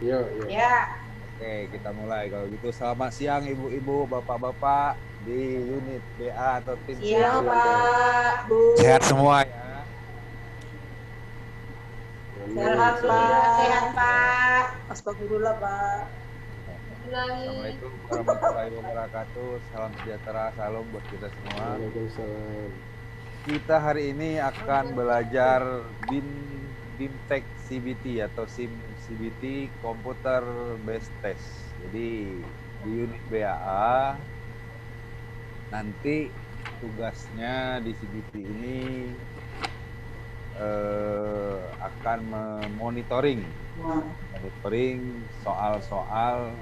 Iya, iya. Ya, Oke, kita mulai. Kalau gitu, selamat siang ibu-ibu, bapak-bapak di unit BA atau tim siang Siang, CBT. Pak. Pak, Bu. Sehat semua ya. Amin, sehat. Alhamdulillah sehat Pak. Astagfirullah Pak. Ulangi. Assalamualaikum warahmatullahi wabarakatuh. Salam sejahtera, salam buat kita semua. Waalaikumsalam. Kita hari ini akan belajar BIMTEK CBT atau SIM CBT Computer Based Test. Jadi di unit BAA nanti tugasnya di CBT ini akan memonitoring soal-soal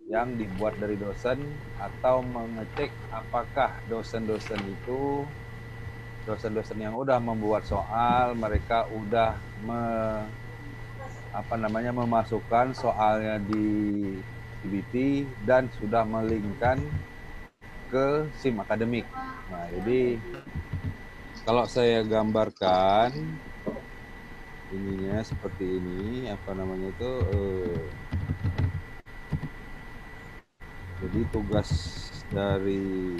yang dibuat dari dosen atau mengecek apakah dosen-dosen yang udah membuat soal mereka udah memasukkan soalnya di CBT dan sudah melinkkan ke SIM akademik. Nah, jadi kalau saya gambarkan ininya seperti ini, jadi tugas dari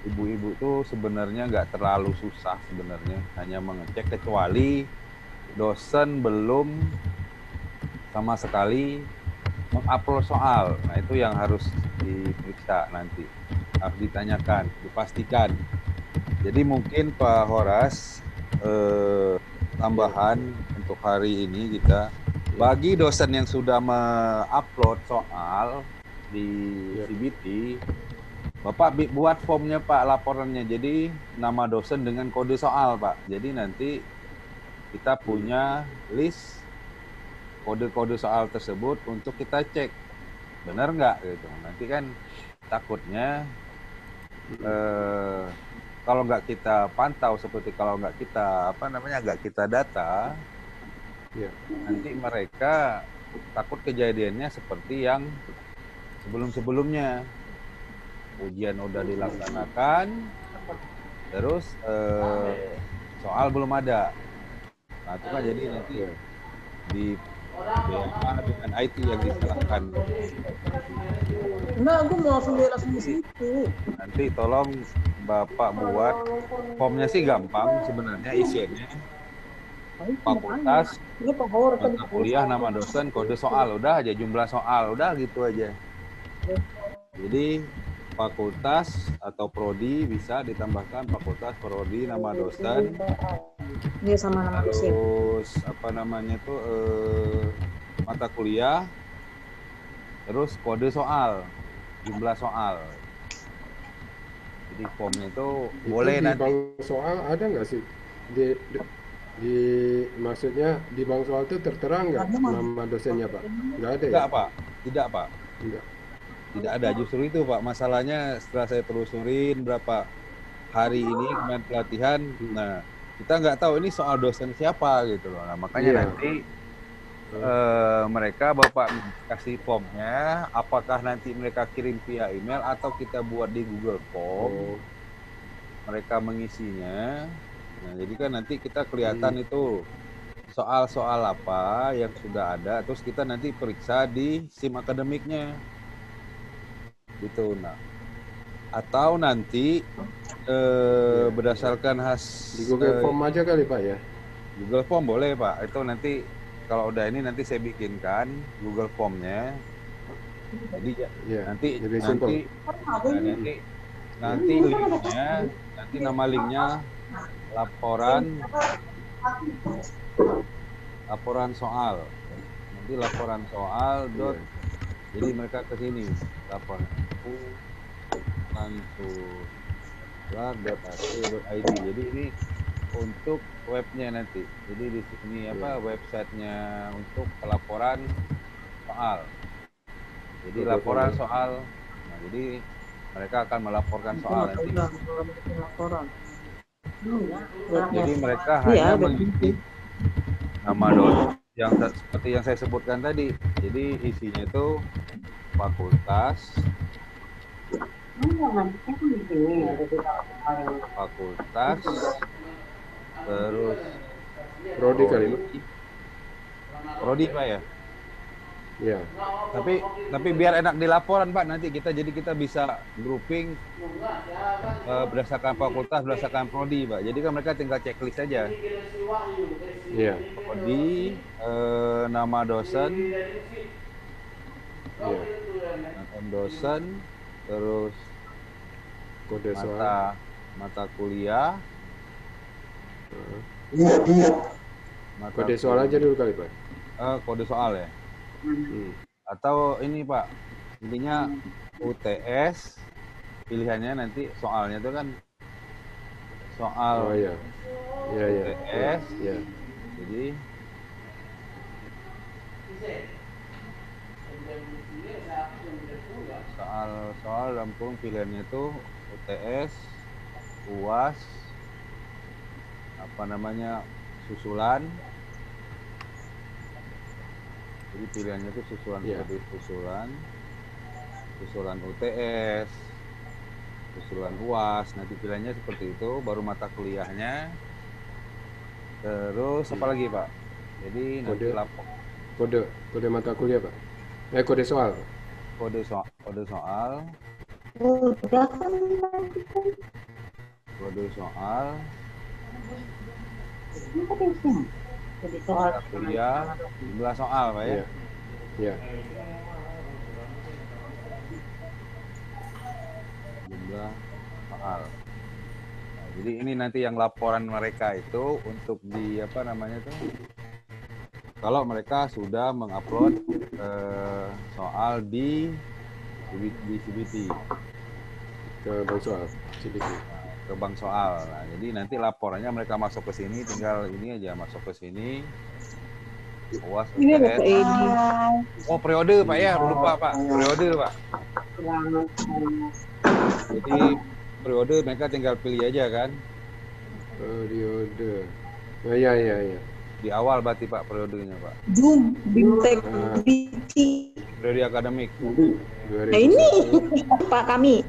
ibu-ibu tuh sebenarnya nggak terlalu susah sebenarnya, hanya mengecek kecuali dosen belum sama sekali mengupload soal. Nah, itu yang harus diperiksa nanti, harus ditanyakan, dipastikan. Jadi mungkin Pak Horas tambahan untuk hari ini kita bagi dosen yang sudah mengupload soal di CBT, Bapak buat formnya Pak, laporannya. Jadi nama dosen dengan kode soal Pak. Jadi nanti kita punya list kode-kode soal tersebut untuk kita cek benar nggak gitu. Nanti kan takutnya kalau nggak kita pantau, seperti kalau nggak kita nggak kita data, nanti mereka takut kejadiannya seperti yang sebelum-sebelumnya. Ujian udah dilaksanakan, terus soal belum ada. Nah, itu kan jadi nanti di BMA dengan IT yang disalahkan. Enggak, aku mau langsung di situ. Nanti tolong Bapak buat formnya sih gampang sebenarnya, isiannya fakultas, mata kuliah, nama dosen, kode soal, udah aja, jumlah soal, udah gitu aja. Jadi fakultas atau prodi bisa ditambahkan fakultas, prodi, nama dosen. Ini sama nama dosen. Terus mata kuliah, terus kode soal, jumlah soal. Jadi formnya itu boleh di nanti. bank soal ada nggak sih? Maksudnya di bank soal itu tertera nggak nama dosennya Pak? Nggak ada Tidak, ya? Pak. Tidak, Pak. Enggak. Tidak ada. Justru itu Pak, masalahnya setelah saya telusurin berapa hari ini kemarin pelatihan, nah kita nggak tahu ini soal dosen siapa gitu loh. Nah, makanya nanti mereka Bapak kasih formnya, apakah nanti mereka kirim via email atau kita buat di Google Form, mereka mengisinya. Nah, jadi kan nanti kita kelihatan itu soal-soal apa yang sudah ada, terus kita nanti periksa di SIM akademiknya gitu. Nah, atau nanti berdasarkan di Google Form aja kali Pak ya? Google Form boleh Pak, itu nanti kalau udah ini nanti saya bikinkan Google Formnya. Jadi nanti linknya, nanti nama linknya laporan soal. Nanti laporan soal jadi mereka ke sini laporan .ac.id. Jadi ini untuk webnya nanti. Jadi di sini websitenya untuk pelaporan soal. Jadi laporan soal. Nah, jadi mereka akan melaporkan soal nanti. Jadi mereka hanya mengisi nama dosen yang seperti yang saya sebutkan tadi. Jadi isinya itu fakultas, terus Prodi kali Pak? Prodi Pak ya? Ya. Tapi biar enak di laporan Pak, nanti kita bisa grouping berdasarkan fakultas, berdasarkan prodi Pak. Jadi kan mereka tinggal checklist aja. Iya. Prodi, nama dosen, Iya. dosen, terus Kode soal. mata kuliah, Kode soal aja dulu kali Pak. kode soal ya. Atau ini Pak, intinya UTS, pilihannya nanti soalnya itu kan soal Oh iya. Iya, iya. UTS. Iya. Jadi soal dalam kurung pilihannya itu UTS, UAS, apa namanya, susulan. Jadi pilihannya itu susulan seperti susulan UTS, susulan UAS. Nanti pilihannya seperti itu, baru mata kuliahnya. Terus apa lagi Pak? Jadi nanti lapor. Kode mata kuliah Pak. Kode soal. Kode soal. Udah kan Kode soal. jadi soal Mata kuliah, jumlah soal Pak ya. Iya. Iya. Jumlah soal. Nah, jadi ini nanti yang laporan mereka itu untuk di apa namanya tuh, kalau mereka sudah mengupload soal di CBT Ke Bank Soal CBT. ke bank soal. Nah, jadi nanti laporannya mereka masuk ke sini, tinggal ini aja masuk ke sini. UAS, ini ada UTS. Pak Edi. Oh, periode Pak ya, lupa Pak. Periode Pak. Jadi periode mereka tinggal pilih aja kan. Periode. Oh iya, iya, iya. Di awal berarti Pak periodenya Pak. Zoom, Bimtek, BT. Periode akademik. Nah ini Pak kami.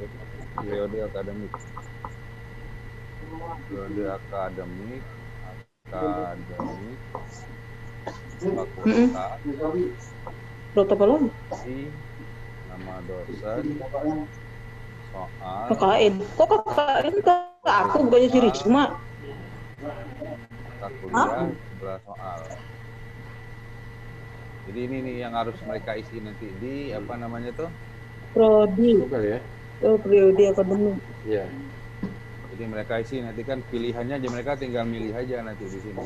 Periode akademik. Periode akademik. Fakultas. Protokol Nama dosen. Soal. KKN. Kok KKN ke aku bukannya si Risma? Mata kuliah, jumlah soal. Jadi ini nih yang harus mereka isi nanti di apa namanya tuh? Prodi. Bukan ya? Oh, periode akademik. Iya. Jadi mereka isi nanti kan pilihannya aja, mereka tinggal milih aja nanti di sini.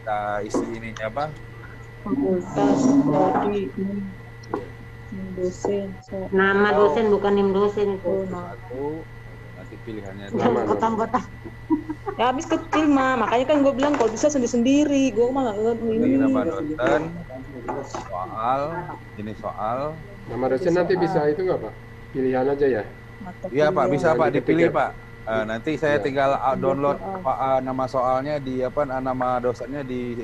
Kita isi ininya apa? Fakultas, prodi, dosen. Nama dosen bukan nim dosen itu. Satu, nanti pilihannya itu. Potong-potong. Ya habis kecil mah, makanya kan gue bilang kalau bisa sendiri-sendiri. Gue malah Ini ini. nama dosen, soal, ini soal. Nama dosen nanti bisa itu nggak Pak? Pilihan aja ya? Iya Pak, bisa Yang Pak, diketik dipilih ya? Pak. Nanti saya Ya. tinggal download nama soalnya di apa, nama dosennya di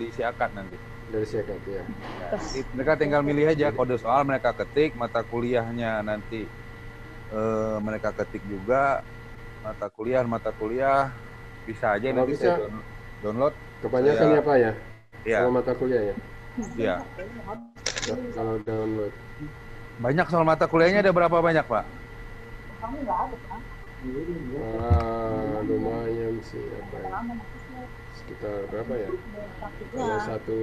Siakat nanti. Dari Siakat ya. Jadi mereka tinggal milih aja kode soal, mereka ketik, mata kuliahnya nanti mereka ketik juga, mata kuliah bisa aja Kalau nanti bisa, saya download. Kebanyakan Saya- ya Pak ya? Iya, Kalau mata kuliah ya? iya. Kalau download. Banyak soal mata kuliahnya, ada berapa banyak Pak? Lumayan sih apa ya? Sekitar berapa ya? Kalau satu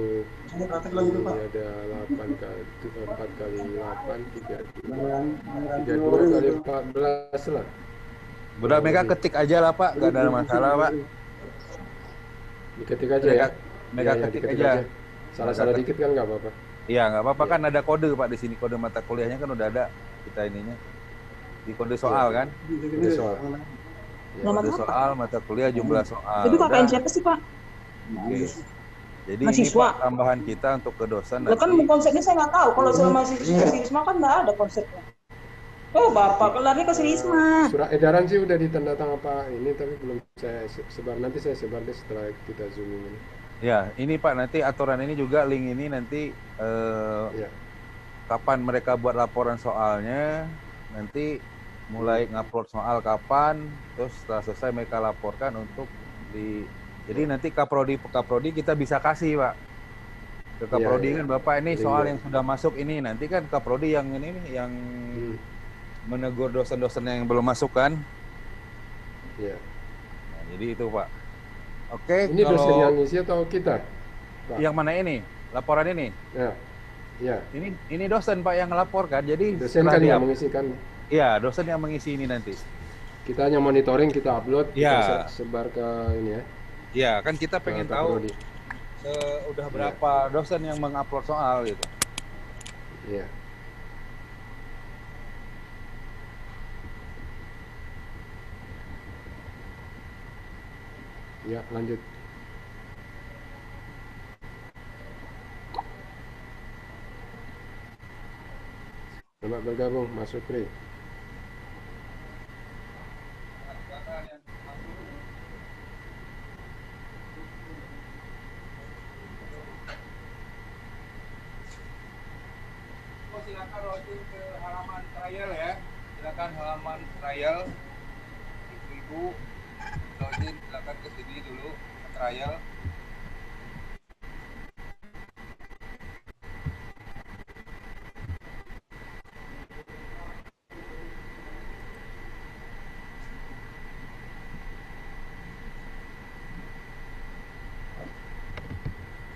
ini ada 8 kali 4 kali 8 32 kali 14 lah. Udah mereka ketik aja lah Pak, nggak ada masalah Pak. Diketik aja ya. Mereka Iya, ketik diketik aja. Salah-salah dikit kan nggak apa-apa. Iya nggak apa-apa Iya. kan ada kode Pak di sini, kode mata kuliahnya kan udah ada kita ininya di kode soal kan. Kode soal. Ya. Nama Kode apa? soal mata kuliah jumlah soal. Itu KKN Udah. siapa sih Pak? Oke. Jadi ini Mahasiswa. Pak, tambahan kita untuk ke dosen Lo kan nanti. konsepnya saya nggak tahu. Kalau sama si Risma kan nggak ada konsepnya. Oh Bapak, lari ke si Risma. Surat edaran sih udah ditanda tangan Pak ini tapi belum saya sebar, nanti saya sebar deh setelah kita zooming ini. Ya, ini Pak nanti aturan ini juga link ini nanti Ya. kapan mereka buat laporan soalnya, nanti mulai ngupload soal kapan, terus setelah selesai mereka laporkan untuk di. Jadi nanti kaprodi kita bisa kasih Pak. ke Kaprodi Iya, kan Bapak ini link soal ya. yang sudah masuk ini nanti kan Kaprodi yang ini nih yang menegur dosen-dosen yang belum masuk kan. Iya. Nah, jadi itu Pak. Oke, Ini dosen kalau yang ngisi atau kita, Pak? yang mana ini? Laporan ini? Ya, ya. Ini dosen Pak yang ngelapor kan. Jadi Dosen setelah kan dia yang mengisikan. iya, dosen yang mengisi ini nanti. Kita hanya monitoring, kita upload, Iya. kita sebar ke ini ya. Iya, kan kita ke pengen tahu Kaprodi. udah berapa dosen yang mengupload soal gitu. Iya. Ya, lanjut. Selamat bergabung, Mas Supri. Silakan login ke halaman trial ya. Silakan halaman trial. Ibu login silakan ke sini dulu ke trial.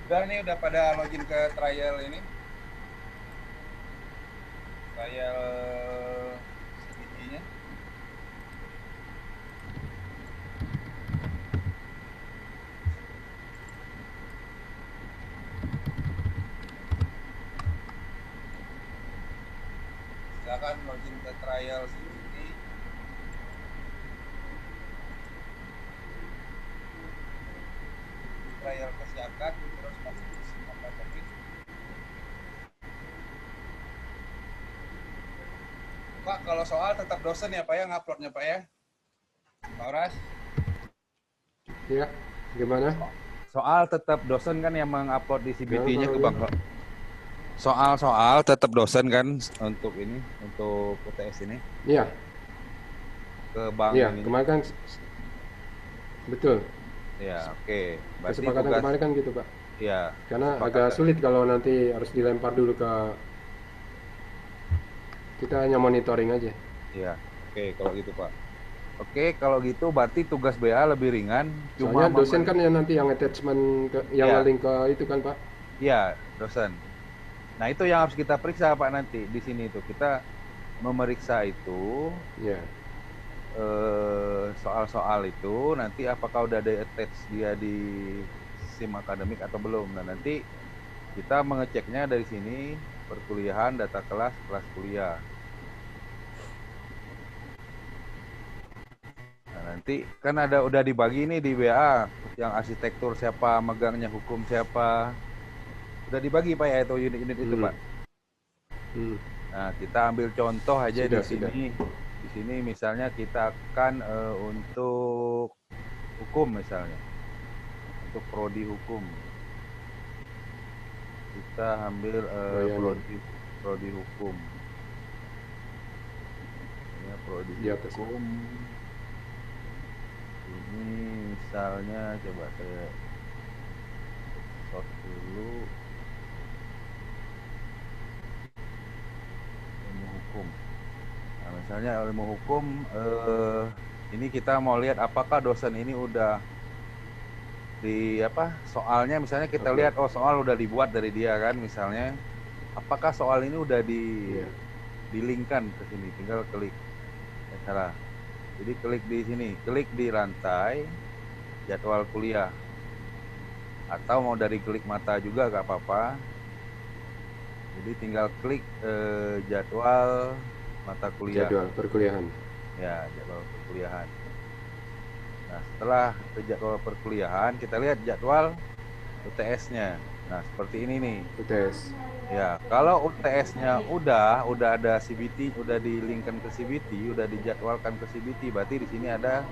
Sudah nih udah pada login ke trial ini. Trial CBT-nya. Silakan login ke trial CBT. Trial kesehatan terus masuk ke sistem topik. Pak, kalau soal tetap dosen ya Pak ya nguploadnya Pak ya? Pak Oras? Ya, gimana? Soal tetap dosen kan yang mengupload di CBT-nya ke Ya, Bang. Soal tetap dosen kan untuk ini, untuk UTS ini Iya, ke Bang iya. ini. Kemarin kan betul. Ya, oke. Berarti Kesepakatan tugas kemarin kan gitu, Pak. ya, Karena kesepakatan. agak sulit kalau nanti harus dilempar dulu ke kita hanya monitoring aja. Ya, oke kalau gitu Pak. Oke, kalau gitu berarti tugas BA lebih ringan. Soalnya dosen kan yang nanti yang attachment yang Ya. link ke itu kan, Pak. Iya, dosen. Nah, itu yang harus kita periksa Pak nanti di sini itu. Kita memeriksa itu Ya. soal-soal itu nanti apakah udah ada attach dia di SIM akademik atau belum. Nah, nanti kita mengeceknya dari sini perkuliahan, data kelas, kelas kuliah. Nah, nanti kan udah dibagi nih di WA yang arsitektur siapa, megangnya hukum siapa. Udah dibagi Pak ya itu unit-unit itu Pak. Nah, kita ambil contoh aja di sini. Di sini misalnya kita akan untuk hukum misalnya. Untuk prodi hukum. Kita ambil prodi hukum. Ya, prodi hukum. Ini misalnya coba saya sort dulu. Ilmu hukum. Nah, misalnya ilmu hukum ini kita mau lihat apakah dosen ini udah di soalnya misalnya kita lihat soal udah dibuat dari dia kan misalnya apakah soal ini udah di-linkkan ke sini, tinggal klik salah. Jadi klik di sini, klik di rantai jadwal kuliah atau mau dari klik mata juga gak apa-apa. Jadi tinggal klik jadwal mata kuliah. Jadwal perkuliahan. Ya, jadwal perkuliahan. Nah, setelah jadwal perkuliahan, kita lihat jadwal UTS-nya. Nah, seperti ini nih. UTS. Ya, kalau UTS-nya udah ada CBT, udah di-linkkan ke CBT, udah dijadwalkan ke CBT, berarti di sini ada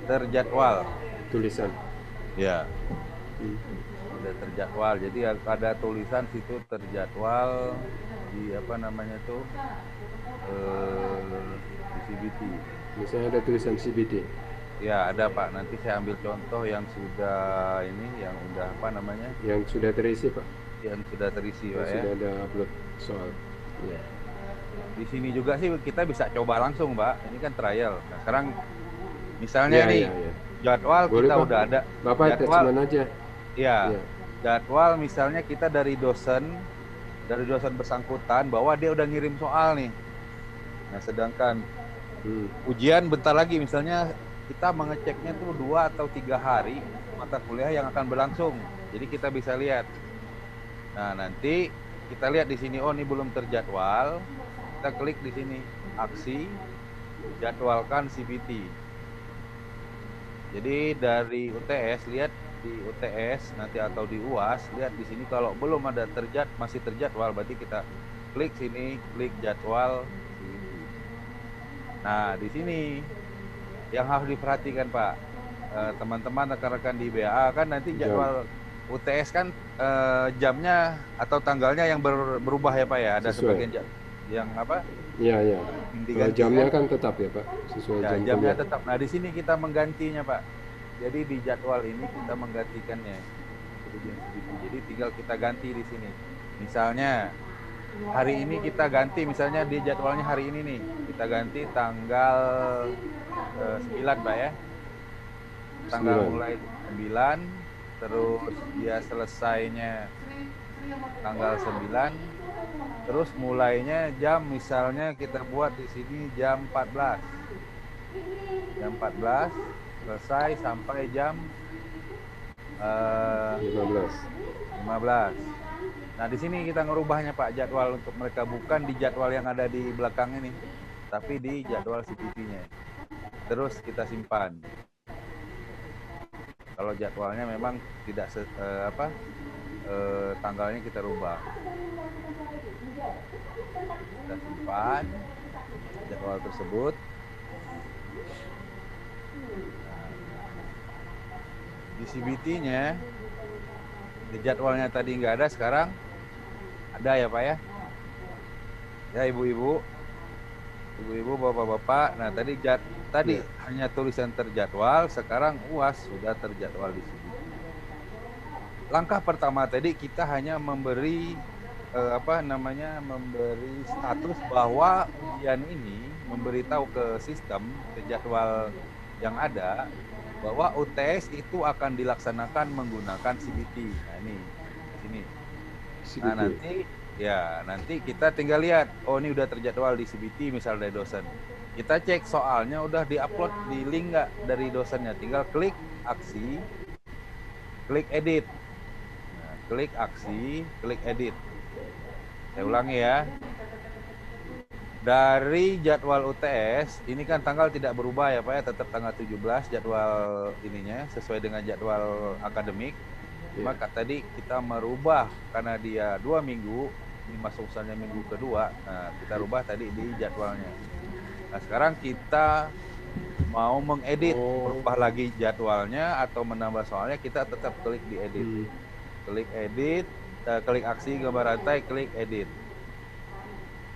terjadwal. Tulisan. Ya. Udah terjadwal. Jadi ada tulisan situ terjadwal di di CBT. Misalnya ada tulisan CBT. Ya, ada Pak. Nanti saya ambil contoh yang sudah ini, yang udah apa namanya, Yang sudah terisi, Pak. yang sudah terisi Yang Pak ya. sudah ada upload soal. Ya. Di sini juga sih kita bisa coba langsung Pak. Ini kan trial. Nah, sekarang misalnya Ya, nih ya, ya. jadwal Boleh, kita Pak. udah ada. Bapak Jadwal, attachment aja. ya. Ya. Jadwal misalnya kita dari dosen bersangkutan bahwa dia udah ngirim soal nih. Nah, sedangkan ujian bentar lagi misalnya kita mengeceknya tuh 2 atau 3 hari mata kuliah yang akan berlangsung. Jadi kita bisa lihat. Nah, nanti kita lihat di sini, oh ini belum terjadwal. Kita klik di sini, aksi, jadwalkan CBT. Jadi dari UTS, lihat di UTS nanti atau di UAS, lihat di sini kalau belum ada masih terjadwal, berarti kita klik sini, klik jadwal CBT. Nah, di sini yang harus diperhatikan Pak, teman-teman rekan-rekan di BA kan nanti jadwal UTS kan jamnya atau tanggalnya yang berubah ya Pak ya, ada sebagian yang apa? Iya, iya. Kalau jamnya kan tetap ya Pak, sesuai ya, jam jamnya kuliah. tetap. Nah di sini kita menggantinya Pak. Jadi di jadwal ini kita menggantikannya. Jadi tinggal kita ganti di sini. Misalnya hari ini kita ganti, misalnya di jadwalnya hari ini nih, kita ganti tanggal 9 Pak ya. Tanggal 9. mulai 9, terus dia selesainya tanggal 9, terus mulainya jam, misalnya kita buat di sini jam 14. Jam 14 selesai sampai jam 15. Nah, di sini kita ngerubahnya Pak, jadwal untuk mereka bukan di jadwal yang ada di belakang ini, tapi di jadwal CPT-nya. Terus kita simpan. Kalau jadwalnya memang tidak tanggalnya kita rubah. Kita simpan jadwal tersebut. Di CBT-nya, di jadwalnya tadi nggak ada, sekarang ada ya Pak ya. Ya ibu-ibu, bapak-bapak. Nah tadi hanya tulisan terjadwal, sekarang UAS sudah terjadwal di sini. Langkah pertama tadi kita hanya memberi memberi status bahwa ujian ini, memberitahu ke sistem, ke jadwal yang ada, bahwa UTS itu akan dilaksanakan menggunakan CBT. Nah ini di sini. Nah nanti kita tinggal lihat, oh ini udah terjadwal di CBT misal dari dosen. Kita cek soalnya udah diupload di link nggak dari dosennya, tinggal klik aksi, klik edit. Nah, klik aksi, klik edit. Saya ulangi ya. Dari jadwal UTS, ini kan tanggal tidak berubah ya Pak ya, tetap tanggal 17 jadwal ininya, sesuai dengan jadwal akademik. Maka tadi kita merubah karena dia 2 minggu, ini masuk misalnya minggu kedua, nah kita rubah tadi di jadwalnya. Nah sekarang kita mau mengedit, berubah lagi jadwalnya atau menambah soalnya, kita tetap klik di edit. Klik edit, klik aksi gambar rantai, klik edit.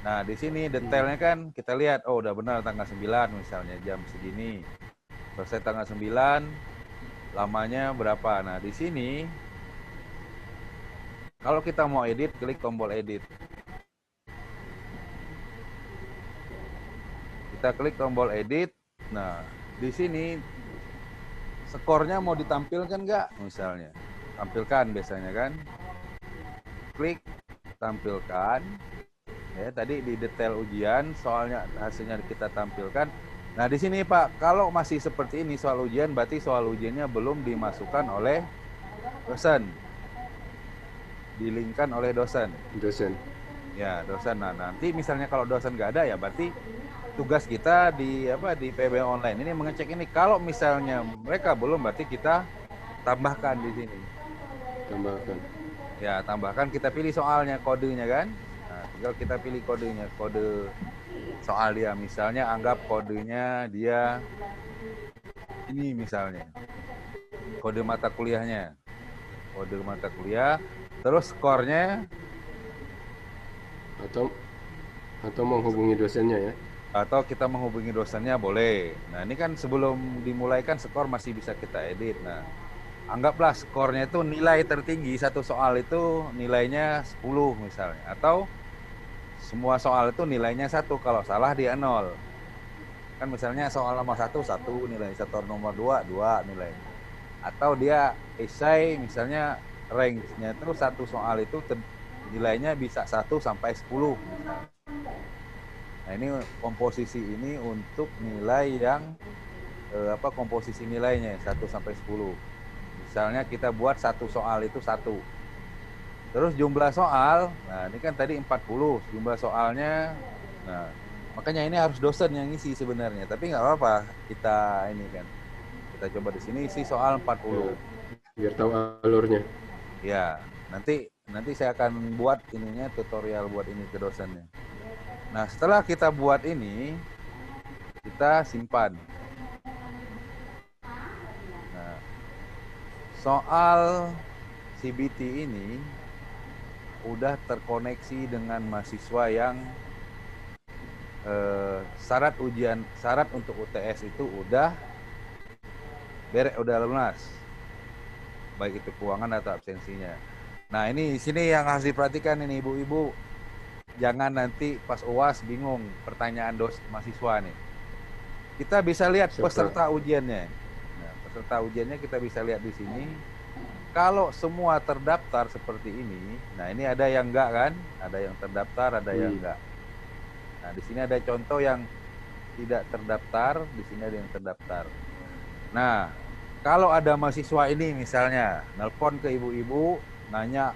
Nah di sini detailnya kan kita lihat, oh udah benar tanggal 9 misalnya jam segini. Selesai tanggal 9, lamanya berapa. Nah di sini kalau kita mau edit, klik tombol edit. Kita klik tombol edit. Nah, di sini skornya mau ditampilkan nggak? Misalnya, tampilkan biasanya kan. Klik tampilkan. Ya, tadi di detail ujian, soalnya hasilnya kita tampilkan. Nah, di sini Pak, kalau masih seperti ini soal ujian, berarti soal ujiannya belum dimasukkan oleh dosen. Dilingkan oleh dosen. Ya, dosen. Nah, nanti misalnya kalau dosen nggak ada ya berarti tugas kita di PB online ini mengecek ini. Kalau misalnya mereka belum, berarti kita tambahkan di sini. Ya, tambahkan, kita pilih soalnya, kodenya kan. Nah, tinggal kita pilih kodenya, kode soal dia. Misalnya anggap kodenya dia ini misalnya. Kode mata kuliahnya. Kode mata kuliah. Terus skornya atau menghubungi dosennya ya. Atau kita menghubungi dosennya boleh. Nah ini kan sebelum dimulai kan skor masih bisa kita edit. Nah anggaplah skornya itu nilai tertinggi satu soal itu nilainya 10 misalnya. Atau semua soal itu nilainya 1, kalau salah dia 0. Kan misalnya soal nomor 1, 1 nilai, soal nomor 2, 2 nilai. Atau dia esai misalnya range-nya itu satu soal itu nilainya bisa 1 sampai 10 misalnya. Nah ini komposisi ini untuk nilai yang komposisi nilainya 1 sampai 10. Misalnya kita buat satu soal itu 1. Terus jumlah soal, nah ini kan tadi 40 jumlah soalnya. Nah makanya ini harus dosen yang ngisi sebenarnya, tapi nggak apa-apa kita ini kan. Kita coba di sini isi soal 40. Biar tahu alurnya. Ya, nanti saya akan buat ininya tutorial buat ini ke dosennya. Nah, setelah kita buat ini, kita simpan. Nah, soal CBT ini udah terkoneksi dengan mahasiswa yang syarat untuk UTS itu udah lunas. Baik itu keuangan atau absensinya. Nah, ini di sini yang harus diperhatikan ini ibu-ibu. Jangan nanti pas UAS bingung pertanyaan mahasiswa nih. Kita bisa lihat peserta ujiannya. Nah, peserta ujiannya kita bisa lihat di sini. Kalau semua terdaftar seperti ini, nah ini ada yang enggak kan? Ada yang terdaftar, ada yang enggak. Nah, di sini ada contoh yang tidak terdaftar, di sini ada yang terdaftar. Nah, kalau ada mahasiswa ini misalnya nelpon ke ibu-ibu, nanya,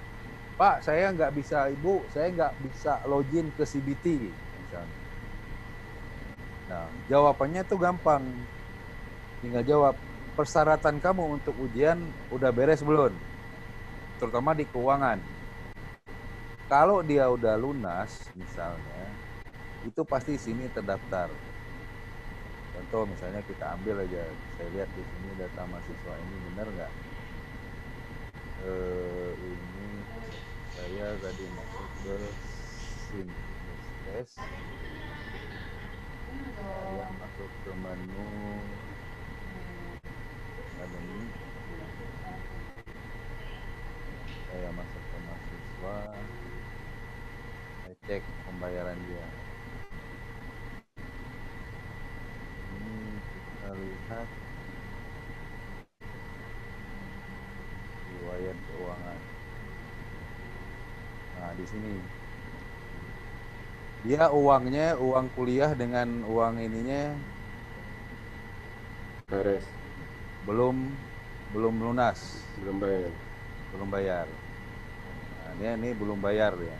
Pak, saya nggak bisa, Ibu, saya nggak bisa login ke CBT, misalnya. Nah, jawabannya tuh gampang. Tinggal jawab, persyaratan kamu untuk ujian udah beres belum? Terutama di keuangan. Kalau dia udah lunas, misalnya, itu pasti sini terdaftar. Contoh, misalnya kita ambil aja, saya lihat di sini data mahasiswa ini benar nggak? Ini saya tadi masuk ke tes, saya masuk ke menu akademi, saya masuk ke mahasiswa, saya cek pembayaran dia. Ini kita lihat riwayat keuangan. Nah, di sini dia uangnya, uang kuliah dengan uang ininya Beres. belum lunas, belum bayar. Nah, ini belum bayar ya.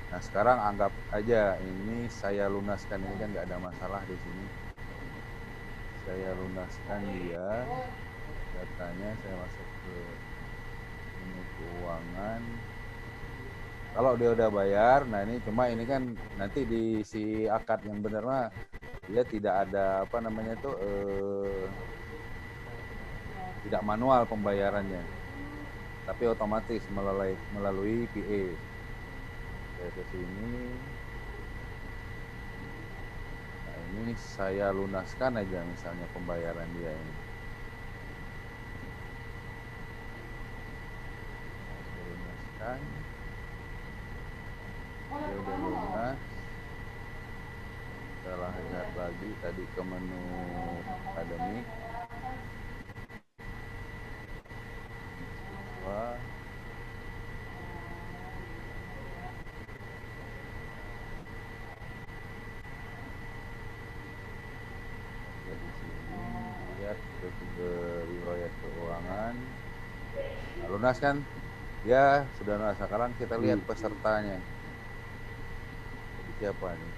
Nah, sekarang anggap aja ini saya lunaskan, ini kan nggak ada masalah di sini. Saya lunaskan dia, datanya saya masuk ke ini keuangan. Kalau dia udah bayar, nah ini cuma ini kan nanti di si akad yang benar mah dia tidak ada tidak manual pembayarannya, tapi otomatis melalui PA. Saya ke sini, nah ini saya lunaskan aja misalnya pembayaran dia ini. Saya lunaskan. Dia udah lunas. Kita lihat lagi tadi ke menu akademik. Wah. Di sini lihat ke riwayat keuangan. Nah, lunas kan? Ya sudah lunas. Sekarang kita lihat pesertanya. Siapa nih?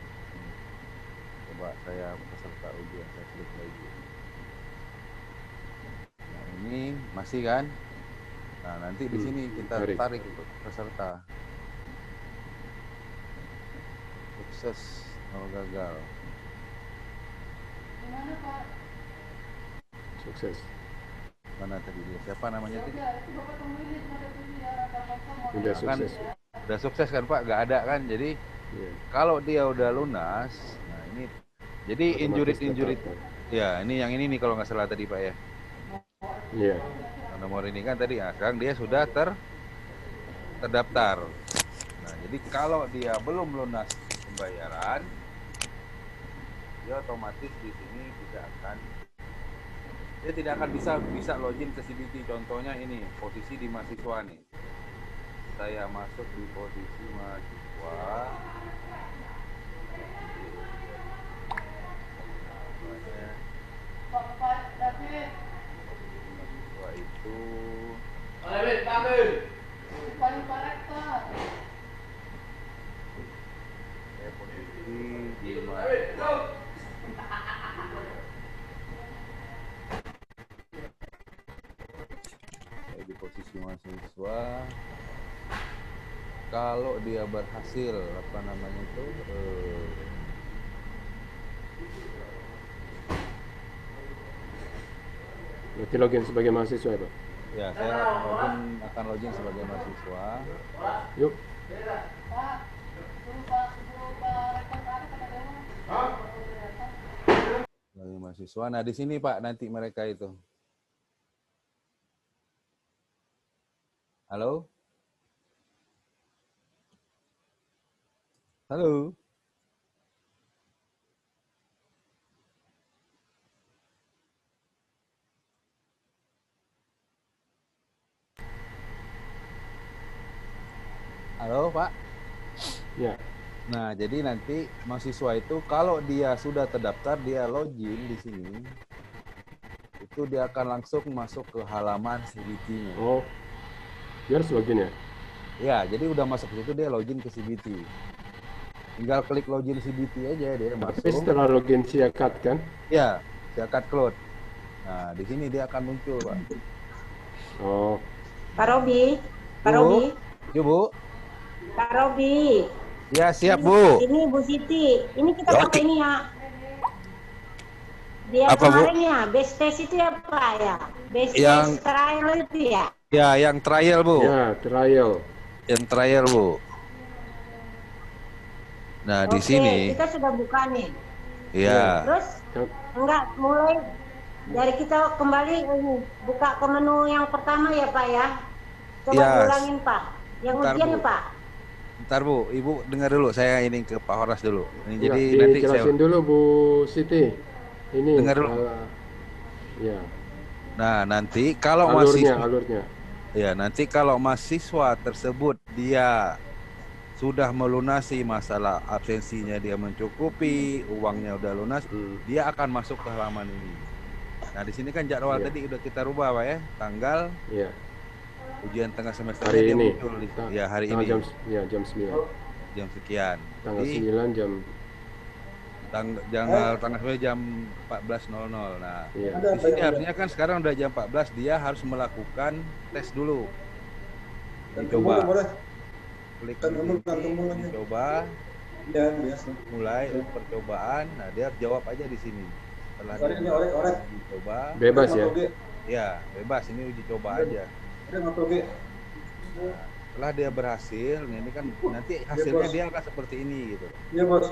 Coba saya peserta ujian, saya klik lagi. Nah, ini masih kan? Nah, nanti di sini kita tarik peserta. Sukses, nol gagal. Sukses. Mana tadi dia? Siapa namanya tadi? Udah sukses. Kan, udah sukses kan Pak? Gak ada kan? Jadi kalau dia udah lunas, nah ini Jadi Otomatis injury terdaftar. ya, ini yang ini nih kalau nggak salah tadi Pak ya. Iya. Nah, nomor ini kan tadi sekarang dia sudah terdaftar. Nah, jadi kalau dia belum lunas pembayaran, dia otomatis di sini tidak akan bisa login ke CBT. Contohnya ini posisi di mahasiswa nih. Saya masuk di posisi mahasiswa. Mahasiswa itu saya posisi di mahasiswa. Saya di posisi mahasiswa. Kalau dia berhasil apa namanya itu Berarti login sebagai mahasiswa ya, Pak? ya saya akan login sebagai mahasiswa. Yuk. Sebagai mahasiswa. Nah di sini Pak nanti mereka itu. Halo? Halo? Halo Pak? Ya. Nah, jadi nanti mahasiswa itu kalau dia sudah terdaftar, dia login di sini, itu dia akan langsung masuk ke halaman CBT-nya. Oh, dia harus login ya? Ya, jadi udah masuk ke situ dia login ke CBT. Tinggal klik login CBT aja dia masuk. Tapi setelah login Siakat kan? Ya, Siakat Cloud. Nah, di sini dia akan muncul, Pak. Oh. Pak Robi, Pak Bu. Robi, Yuk, Bu. Pak Robi. Ya, siap, Bu. Ini Bu Siti, ini kita Oke. pakai ini ya. Dia Apa, Bu? kemarin ya, base test itu ya Pak ya, base Yang- test trial itu ya. Ya, yang trial, Bu. Ya, trial. Yang trial, Bu. Nah, di Oke, sini kita sudah buka nih. ya. Terus enggak mulai dari kita kembali ini buka ke menu yang pertama ya Pak ya. Coba Ya. ulangin Pak. Yang Bentar, ujian Bu. ya Pak. Ntar Bu, Ibu dengar dulu, saya ini ke Pak Horas dulu. Ini Ya, jadi nanti dijelasin saya dulu Bu Siti. Ini Dengar dulu. Ya, Nah, nanti kalau alurnya. ya, nanti kalau mahasiswa tersebut dia sudah melunasi masalah absensinya, dia mencukupi, uangnya udah lunas, dia akan masuk ke halaman ini. Nah, di sini kan jadwal Iya. tadi udah kita rubah, Pak ya. Tanggal Ya, ujian tengah semester hari dia ini. muncul ya hari ini Jam 9. jam sekian. Tanggal Jadi, 9 jam. tanggal 9 jam 14.00. Nah, Iya. di sini harusnya kan sekarang udah jam 14, dia harus melakukan tes dulu. Dicoba. Klik dicoba, mulai percobaan. Nah, dia jawab aja di sini. Setelah dia dicoba, Bebas ya. ya bebas. Ini uji coba aja. Setelah dia berhasil, ini kan nanti hasilnya dia akan seperti ini gitu. Iya bos.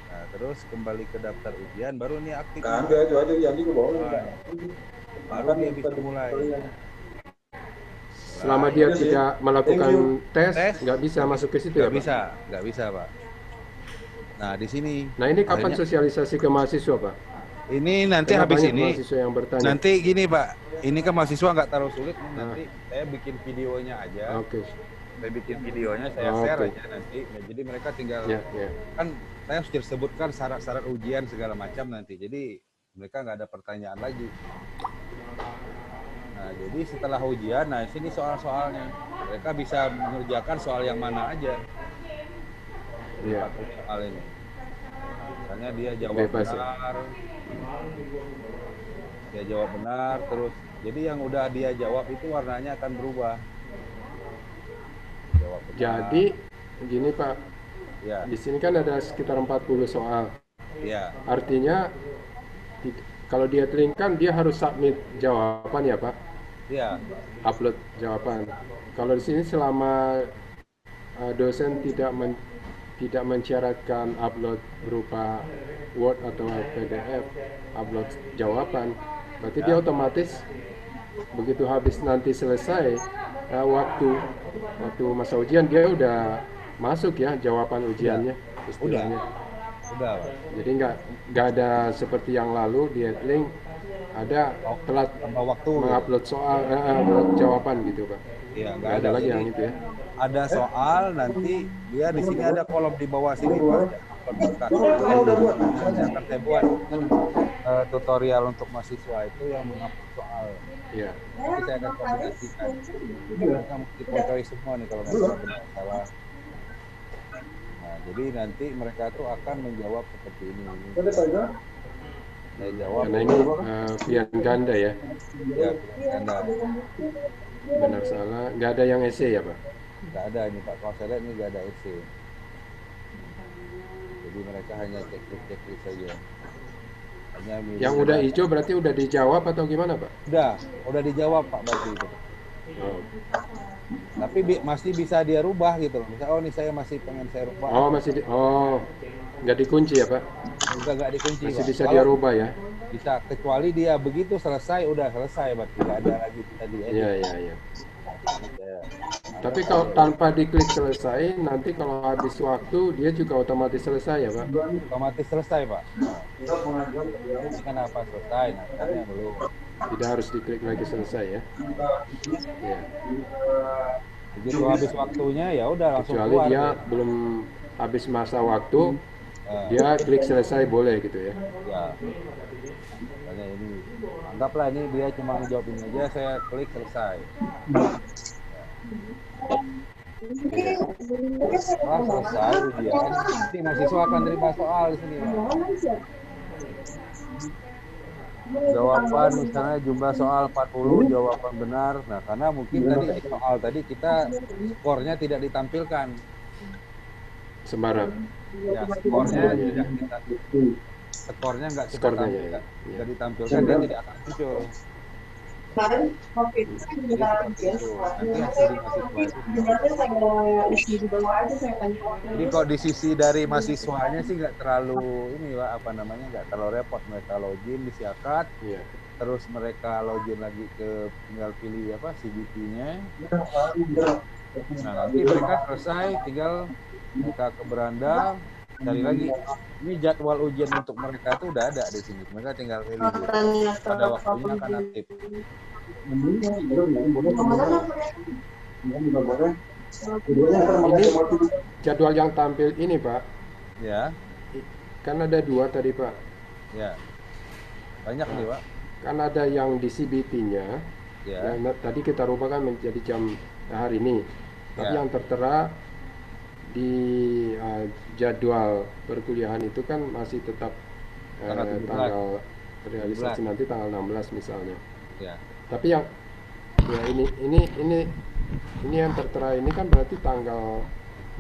Nah, terus kembali ke daftar ujian, baru ini aktif. Kan dia aja yang itu bawa. Baru dia bisa mulai. Selama dia tidak melakukan tes, Tes. nggak bisa masuk ke situ ya, Nggak Pak? nggak bisa, Pak. Nah, di sini. Nah, ini kapan akhirnya- sosialisasi ke mahasiswa, Pak? Ini nanti Karena habis banyak ini. mahasiswa yang bertanya. Nanti gini Pak, ini kan mahasiswa nggak terlalu sulit. Nanti saya bikin videonya aja. Oke. Saya bikin videonya, saya Oke. share aja nanti. Ya, jadi mereka tinggal Ya, ya. kan saya sudah sebutkan syarat-syarat ujian segala macam nanti. Jadi mereka nggak ada pertanyaan lagi. Nah, jadi setelah ujian, nah sini soal-soalnya. Mereka bisa mengerjakan soal yang mana aja. Iya. 40 soal ini. Misalnya dia jawab Bebas ya? benar. Dia jawab benar terus. Jadi yang udah dia jawab itu warnanya akan berubah. Jawab benar. Jadi begini, Pak. Ya, Di sini kan ada sekitar 40 soal. ya, Artinya kalau dia telingkan dia harus submit jawaban ya, Pak. ya, Upload jawaban. Kalau di sini selama dosen tidak mensyaratkan upload berupa Word atau PDF, upload jawaban, berarti dia otomatis begitu habis nanti selesai waktu masa ujian dia udah masuk ya jawaban ujiannya istilahnya. Udah, Pak. Jadi nggak ada seperti yang lalu di Edlink ada telat Tambah waktu. mengupload soal upload jawaban gitu Pak. Iya, Nggak ada lagi Jadi, yang itu ya. ada soal nanti dia di sini ada kolom di bawah sini Pak. Akan saya buat tutorial untuk mahasiswa itu yang mengupload soal. Iya. Nanti saya akan koordinasikan. Mereka multiple choice semua nih kalau nggak benar salah. Nah, jadi nanti mereka tuh akan menjawab seperti ini. Saya jawab. Karena ini pilihan ganda ya. Ya, Anda. Benar salah, nggak ada yang essay ya Pak? Nggak ada ini Pak. Kalau saya lihat ini nggak ada essay. Jadi mereka hanya checklist saja. Yang udah hijau berarti udah dijawab atau gimana Pak? Udah dijawab Pak berarti itu. Oh. Tapi masih bisa dia rubah gitu loh. Misal nih saya masih pengen saya rubah. Nggak dikunci ya Pak? Nggak dikunci. Masih Pak. bisa dia rubah ya? Bisa, kecuali dia begitu selesai udah selesai berarti nggak ada lagi bisa diedit. Iya. Tapi kalau tanpa diklik selesai, nanti kalau habis waktu dia juga otomatis selesai ya Pak? Otomatis selesai Pak. Ini kenapa selesai? Nah, caranya belum. Tidak harus diklik lagi selesai ya? Iya. Begitu habis waktunya ya udah langsung Kecuali keluar. dia belum habis masa waktu, dia klik selesai boleh gitu ya? Ya. Makanya ini anggaplah ini dia cuma menjawab ini aja, saya klik selesai. Setelah selesai ujian, nanti mahasiswa akan terima soal di sini. Jawaban misalnya jumlah soal 40, jawaban benar. Nah, karena mungkin tadi di soal tadi kita skornya tidak ditampilkan. Sembarang. Ya, skornya tidak ditampilkan. Skornya nggak kita tampilkan. Tidak ditampilkan dan tidak akan muncul. Kemarin COVID kan kita isi di bawah aja saya tanya. Jadi kok di sisi dari mahasiswanya sih nggak terlalu ini Pak, apa namanya, nggak terlalu repot. Mereka login di Siakat, terus mereka login lagi ke tinggal pilih apa CBT-nya. Nah nanti mereka selesai tinggal mereka ke beranda cari lagi. Ini jadwal ujian untuk mereka tuh udah ada di sini. Mereka tinggal pilih pada waktunya akan aktif. Ini jadwal yang tampil ini Pak? Ya. Kan ada 2 tadi Pak? Ya. Banyak nih Pak. Kan ada yang di CBT-nya. Ya. Yang tadi kita rubah kan menjadi jam hari ini. Tapi yang tertera di jadwal perkuliahan itu kan masih tetap tanggal realisasi nanti tanggal 16 misalnya. Ya. Tapi yang ini yang tertera ini kan berarti tanggal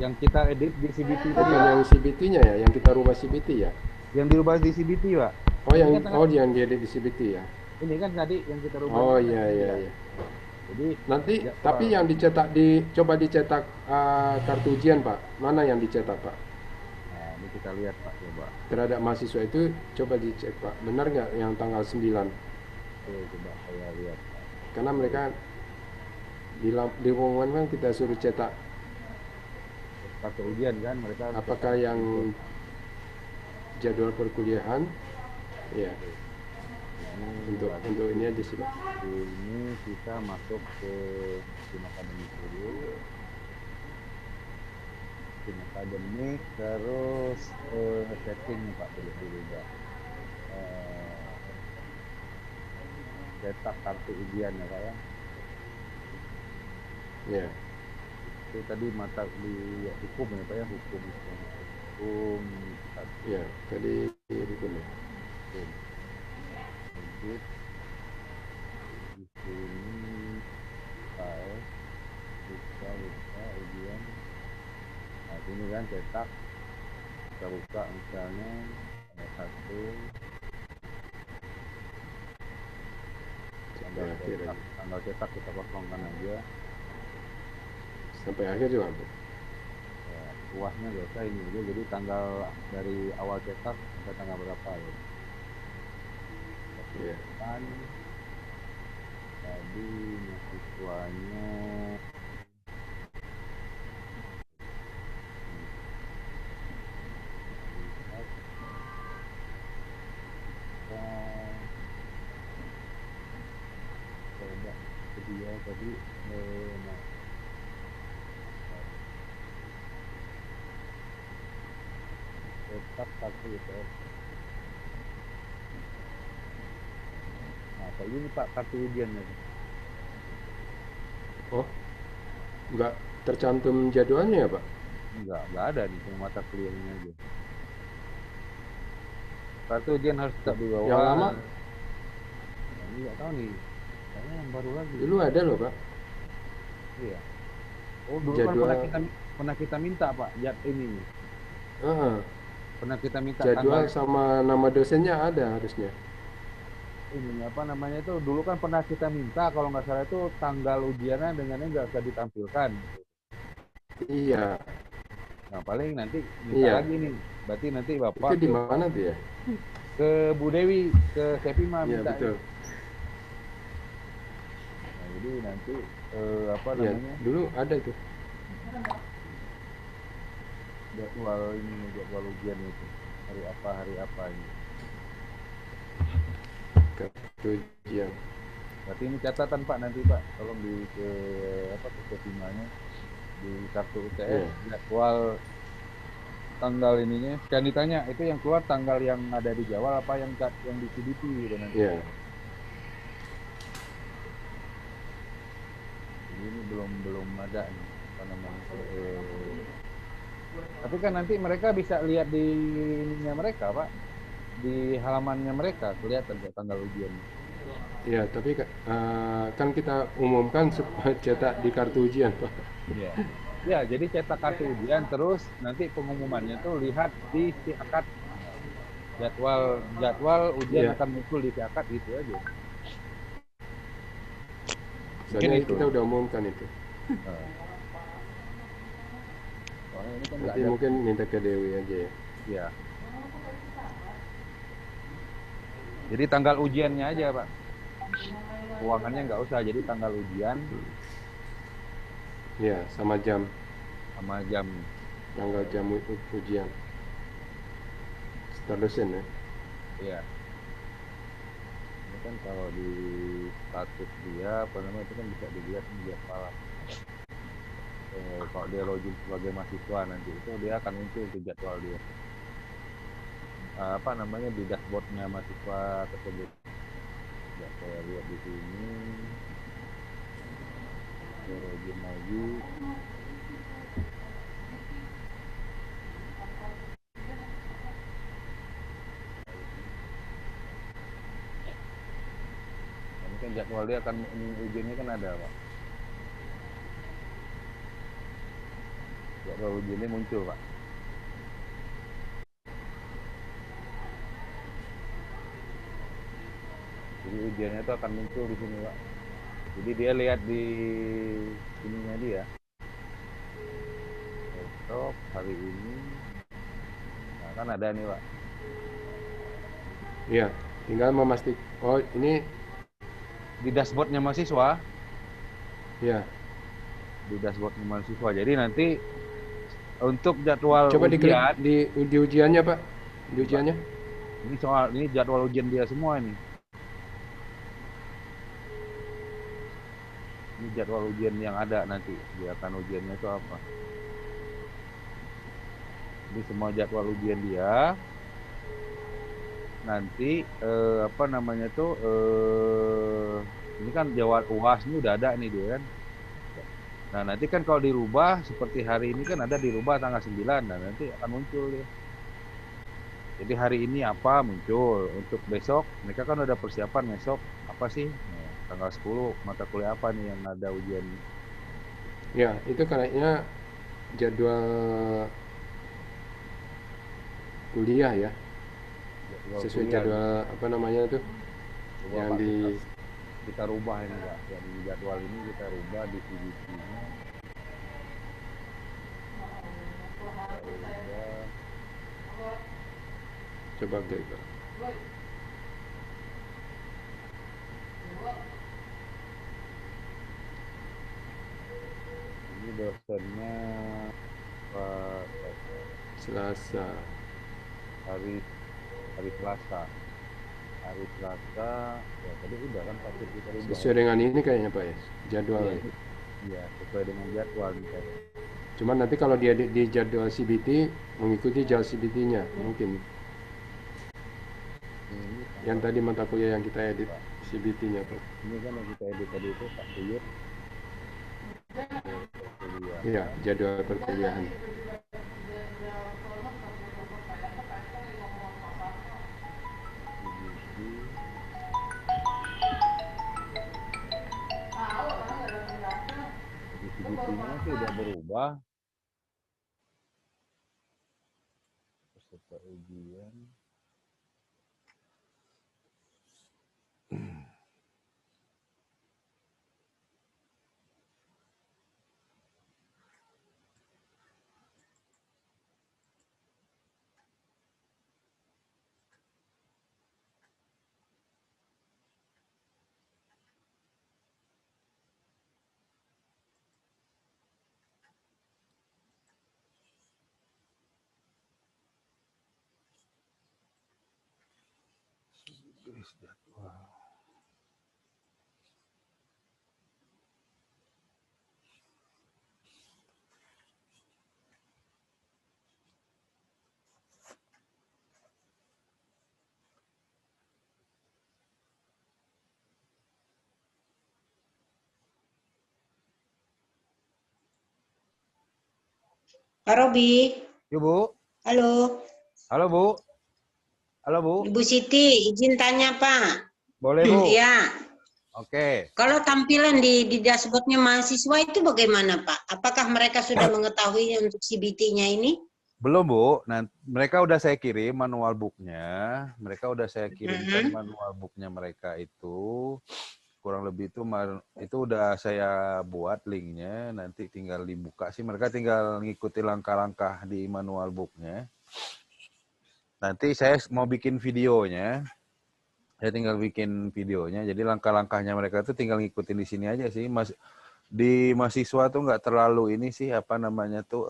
yang kita edit di CBT tadi. Yang CBT-nya ya, yang kita rubah CBT ya. Yang dirubah di CBT Pak. Yang diedit di CBT ya. Ini kan tadi yang kita rubah. Oh iya. Jadi nanti tapi yang dicetak coba dicetak kartu ujian Pak. Mana yang dicetak Pak? Nah, ini kita lihat Pak coba. Terhadap mahasiswa itu coba dicek Pak. Benar nggak yang tanggal 9? Coba saya lihat Pak. Karena mereka di pengumuman kan kita suruh cetak kartu ujian kan mereka. Apakah yang jadwal perkuliahan? Ya. Untuk ini aja sih Pak. Ini kita masuk ke tim akademik dulu. Tim akademik terus setting Pak dulu Pak. Cetak kartu ujian ya Pak ya. Ya. Itu tadi mata di hukum ya Pak ya, hukum. Ya, tadi hukum ya. Di sini file buka ujian. Nah ini kan cetak, kita buka misalnya ada 1 tanggal cetak kita kosongkan aja sampai akhir juga ya, UASnya nggak usah ini aja, jadi tanggal dari awal cetak sampai tanggal berapa ya. Iya. Kan tadi mahasiswanya coba dia tadi nah, tetap satu UTS. Nah, kayak gini Pak kartu ujiannya. Oh, nggak tercantum jadwalnya ya Pak? Enggak ada nih, cuma mata kuliahnya aja. Kartu ujian harus tetap dibawa. Yang lama? Nah, ini nggak tahu nih, kayaknya yang baru lagi. Dulu ada loh Pak. Iya. Oh dulu Jadwal. kan pernah kita minta Pak, ini. Pernah kita minta Jadwal tanggal sama nama dosennya ada harusnya. ini apa namanya itu, dulu kan pernah kita minta kalau nggak salah itu tanggal ujiannya dengannya nggak usah ditampilkan. Iya. Nah paling nanti minta Iya. lagi nih, berarti nanti Bapak Itu di mana tuh ya? ke Bu Dewi, ke Sepima Iya minta. betul. Nah jadi nanti apa Iya, namanya dulu ada tuh. jadwal ujian itu hari apa ini. Kartu ujian. Berarti ini catatan Pak nanti Pak, tolong ke Sepimanya di kartu UTS jadwal tanggal ininya. Jangan ditanya itu yang keluar tanggal yang ada di Jawa apa yang di CDP gitu nanti. Iya. Jadi ini belum ada nih apa namanya. Tapi kan nanti mereka bisa lihat di ininya mereka Pak, di halamannya mereka kelihatan tanggal ujian. Iya, tapi kan kita umumkan supaya cetak di kartu ujian Pak. Iya. Ya, jadi cetak kartu ujian terus nanti pengumumannya tuh lihat di si akad. Jadwal ujian akan muncul di si akad gitu aja. Soalnya kita udah umumkan itu. Soalnya ini kan nanti mungkin minta ke Dewi aja ya. Iya. Jadi tanggal ujiannya aja Pak. Uangannya nggak usah, jadi tanggal ujian. Iya, sama jam. Sama jam. Tanggal jam ujian. Start dosen ya. Iya. Ini kan kalau di status dia apa namanya itu kan bisa dilihat dia kepala. Kalau dia login sebagai mahasiswa nanti itu dia akan muncul di jadwal dia. Apa namanya di dashboardnya mahasiswa tersebut. Ya, saya lihat di sini. Saya login lagi. Ini kan jadwal dia akan ujiannya kan ada Pak. Jadwal ujiannya muncul Pak. Jadi ujiannya itu akan muncul di sini Pak. Jadi dia lihat di ininya dia. Besok hari ini. Nah kan ada nih Pak. Iya, tinggal memastikan. Oh ini di dashboardnya mahasiswa. Iya. Di dashboardnya mahasiswa. Jadi nanti untuk jadwal coba ujian di ujiannya Pak. Di ujiannya. Ini jadwal ujian dia semua ini. Ini jadwal ujian yang ada nanti. Dia akan ujiannya itu apa. Ini semua jadwal ujian dia. Nanti apa namanya tuh ini kan jadwal UAS ini udah ada nih dia kan. Nah nanti kan kalau dirubah seperti hari ini kan ada dirubah tanggal 9. Nah nanti akan muncul dia. Jadi hari ini apa muncul. Untuk besok mereka kan udah persiapan besok apa sih. Tanggal 10 mata kuliah apa nih yang ada ujian? Ya, itu kayaknya jadwal kuliah ya. Sesuai jadwal apa namanya tuh? Yang di kita rubah ini Pak. Yang di jadwal ini kita rubah di CDP-nya. Coba gitu. Ini dosennya Pak Selasa. hari Selasa. Hari Selasa, ya tadi udah kan Pak kita udah. Sesuai dengan ini kayaknya Pak ya, jadwal. Iya, sesuai dengan jadwal nih Pak. Cuman nanti kalau dia di jadwal CBT mengikuti jadwal CBT-nya mungkin. Yang tadi mata kuliah yang kita edit CBT-nya Pak. Ini kan yang kita edit tadi itu Pak Buyut. Iya, jadwal perkuliahan. CBT-nya sih udah berubah. Peserta ujian. Pak Robi. Yuk Bu. Halo. Halo Bu. Halo Bu. Ibu Siti, izin tanya Pak. Boleh Bu. Iya. Oke. Kalau tampilan di dashboardnya mahasiswa itu bagaimana Pak? Apakah mereka sudah mengetahui untuk CBT-nya ini? Belum Bu. Nah, mereka udah saya kirim manual booknya. Mereka udah saya kirimkan manual booknya mereka itu. Kurang lebih itu udah saya buat linknya, nanti tinggal dibuka sih, mereka tinggal ngikuti langkah-langkah di manual booknya. Nanti saya mau bikin videonya, saya tinggal bikin videonya, jadi langkah-langkahnya mereka tuh tinggal ngikutin di sini aja sih. Di mahasiswa tuh nggak terlalu ini sih, apa namanya tuh,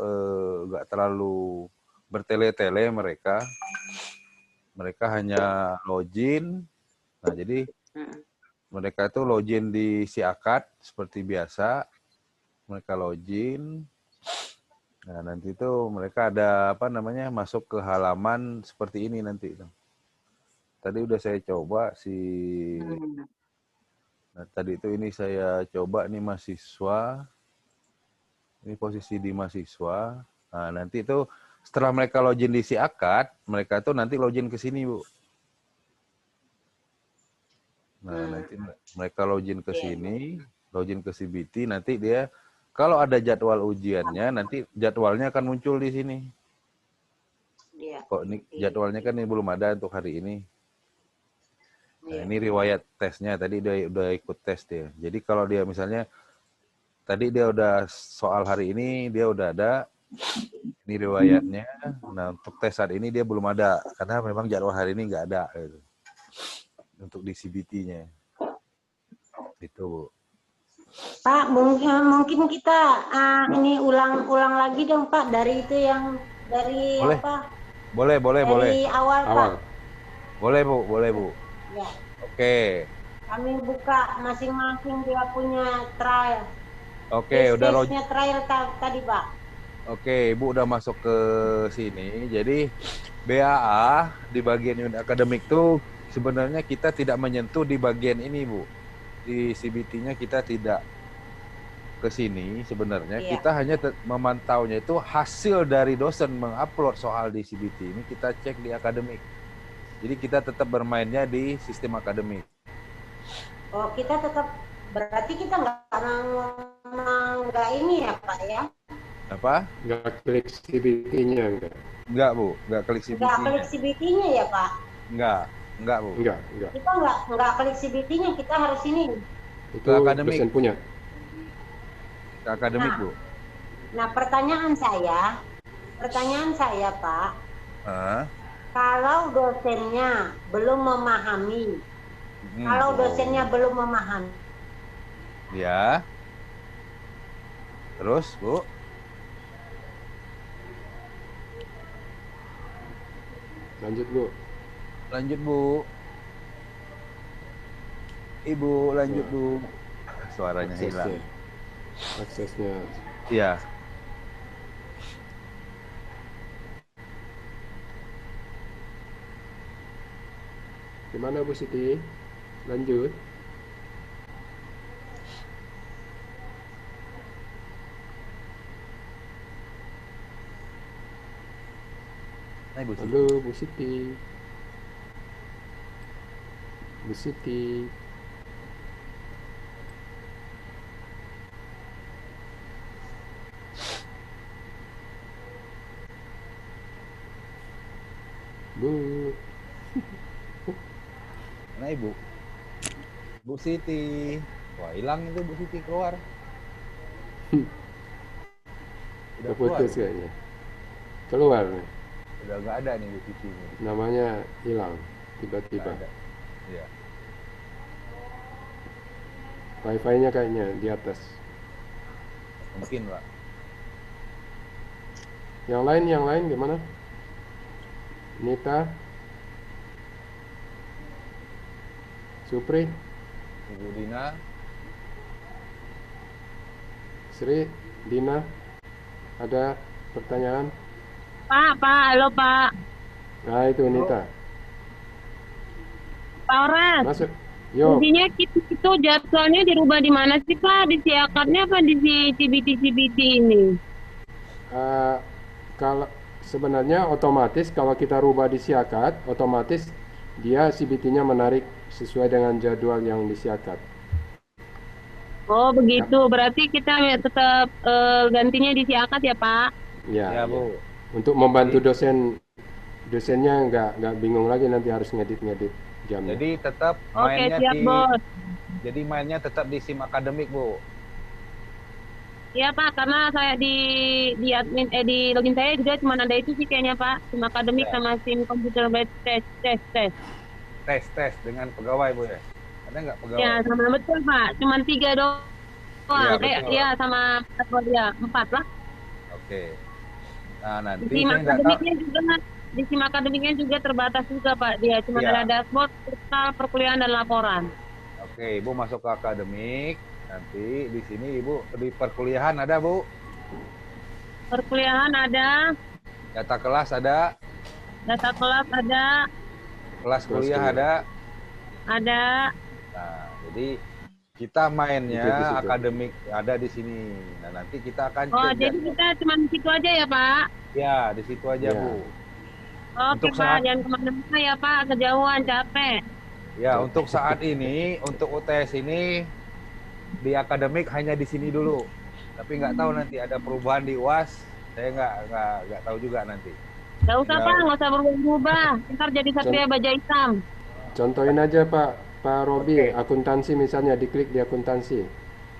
nggak terlalu bertele-tele mereka. Mereka hanya login, nah jadi mereka itu login di SIAKAD seperti biasa. Mereka login. Nah, nanti itu mereka ada apa namanya masuk ke halaman seperti ini nanti. Tadi udah saya coba Nah, tadi itu ini saya coba nih mahasiswa. Ini posisi di mahasiswa. Nah, nanti itu setelah mereka login di SIAKAD, mereka tuh nanti login ke sini, Bu. Nah, nanti mereka login ke sini, login ke CBT, nanti dia kalau ada jadwal ujiannya, nanti jadwalnya akan muncul di sini. Kok ini jadwalnya kan ini belum ada untuk hari ini. Nah, ini riwayat tesnya, tadi dia udah ikut tes dia. Jadi kalau dia misalnya, tadi dia udah soal hari ini, dia udah ada, ini riwayatnya. Nah, untuk tes saat ini dia belum ada, karena memang jadwal hari ini nggak ada. Gitu. Untuk di CBT-nya. Itu, Bu. Pak, mungkin kita ini ulang lagi dong Pak dari itu yang dari boleh. apa? Boleh. Dari awal Pak. Boleh Bu. Ya. Oke. Kami buka masing-masing dia punya trial. Oke, udah login. Trial tadi Pak. Oke, Ibu udah masuk ke sini. Jadi BAA di bagian unit akademik tuh sebenarnya kita tidak menyentuh di bagian ini, Bu. Di CBT-nya kita tidak ke sini sebenarnya. Iya. Kita hanya memantaunya itu hasil dari dosen mengupload soal di CBT ini kita cek di akademik. Jadi kita tetap bermainnya di sistem akademik. Oh, kita tetap berarti kita nggak ini ya Pak ya? Apa? Nggak klik CBT-nya enggak? Enggak, Bu. Nggak klik CBT-nya. Nggak klik CBT-nya ya Pak? Enggak, Bu. Enggak. Kita nggak klik CBT-nya, kita harus ini. Itu akademik. Dosen punya. Ke akademik, Bu. Nah, pertanyaan saya Pak. kalau dosennya belum memahami, kalau dosennya belum memahami, Ya. Terus, Bu? Lanjut, Bu. Lanjut, Bu. Ibu, lanjut, Bu. Suaranya hilang. Aksesnya. Iya. Gimana Bu Siti? Lanjut. Hai, Bu Siti. Halo Bu Siti. Bu Siti. Bu. Mana Ibu? Bu Siti. Wah, hilang itu Bu Siti keluar. Udah keluar. Keputus kayaknya. Keluar nih. Udah nggak ada nih Bu Siti ini. Namanya hilang tiba-tiba. Nggak ada. Iya. Wifi-nya kayaknya di atas. Mungkin, Pak. Yang lain gimana? Nita, Supri, Ibu Dina. Sri, Dina, ada pertanyaan? Pak, halo Pak. Nah itu Nita. Pak Oras, Masuk. Yuk. intinya itu jadwalnya dirubah di mana sih Pak? Di siakatnya apa di CBT ini? Kalau sebenarnya otomatis kalau kita rubah di siakat, otomatis dia CBT-nya menarik sesuai dengan jadwal yang disiakat. Oh begitu, berarti kita tetap gantinya di siakat ya Pak? Ya, Bu. Untuk membantu dosennya nggak bingung lagi nanti harus ngedit jamnya. Jadi tetap Oke, mainnya siap Bos. Jadi mainnya tetap di SIM akademik, Bu. Iya Pak, karena saya di admin di login saya juga cuma ada itu sih kayaknya Pak, SIM akademik Ya. sama SIM komputer based tes. Tes dengan pegawai, Bu ya. Ada nggak pegawai? Ya sama betul Pak, cuma 3 doang. Iya, betul. Iya sama ya 4 lah. Oke. Nah, nanti Di SIM saya nggak tahu. akademiknya juga di SIM akademiknya juga terbatas juga Pak, dia cuma Iya. ada dashboard, total perkuliahan dan laporan. Oke, Ibu masuk ke akademik. Nanti di sini Ibu di perkuliahan ada, Bu. Perkuliahan ada, Data kelas ada, data kelas ada, kelas kuliah ada. ada. Nah, jadi kita mainnya Itu di situ. akademik ada di sini. Nah, nanti kita akan Oh, cek jadi kita cuma di situ aja ya Pak? ya di situ aja, Ya. Bu. Oke Untuk Pak, saat- jangan kemana-mana ya Pak, kejauhan, capek. Ya, untuk saat ini, untuk UTS ini di akademik hanya di sini dulu. Tapi nggak tahu nanti ada perubahan di UAS. Saya nggak tahu juga nanti. Gak usah Ya. Pak, nggak usah berubah-ubah. Ntar jadi Satria Baja Hitam. Contohin aja Pak Robi, Oke. akuntansi misalnya diklik di akuntansi.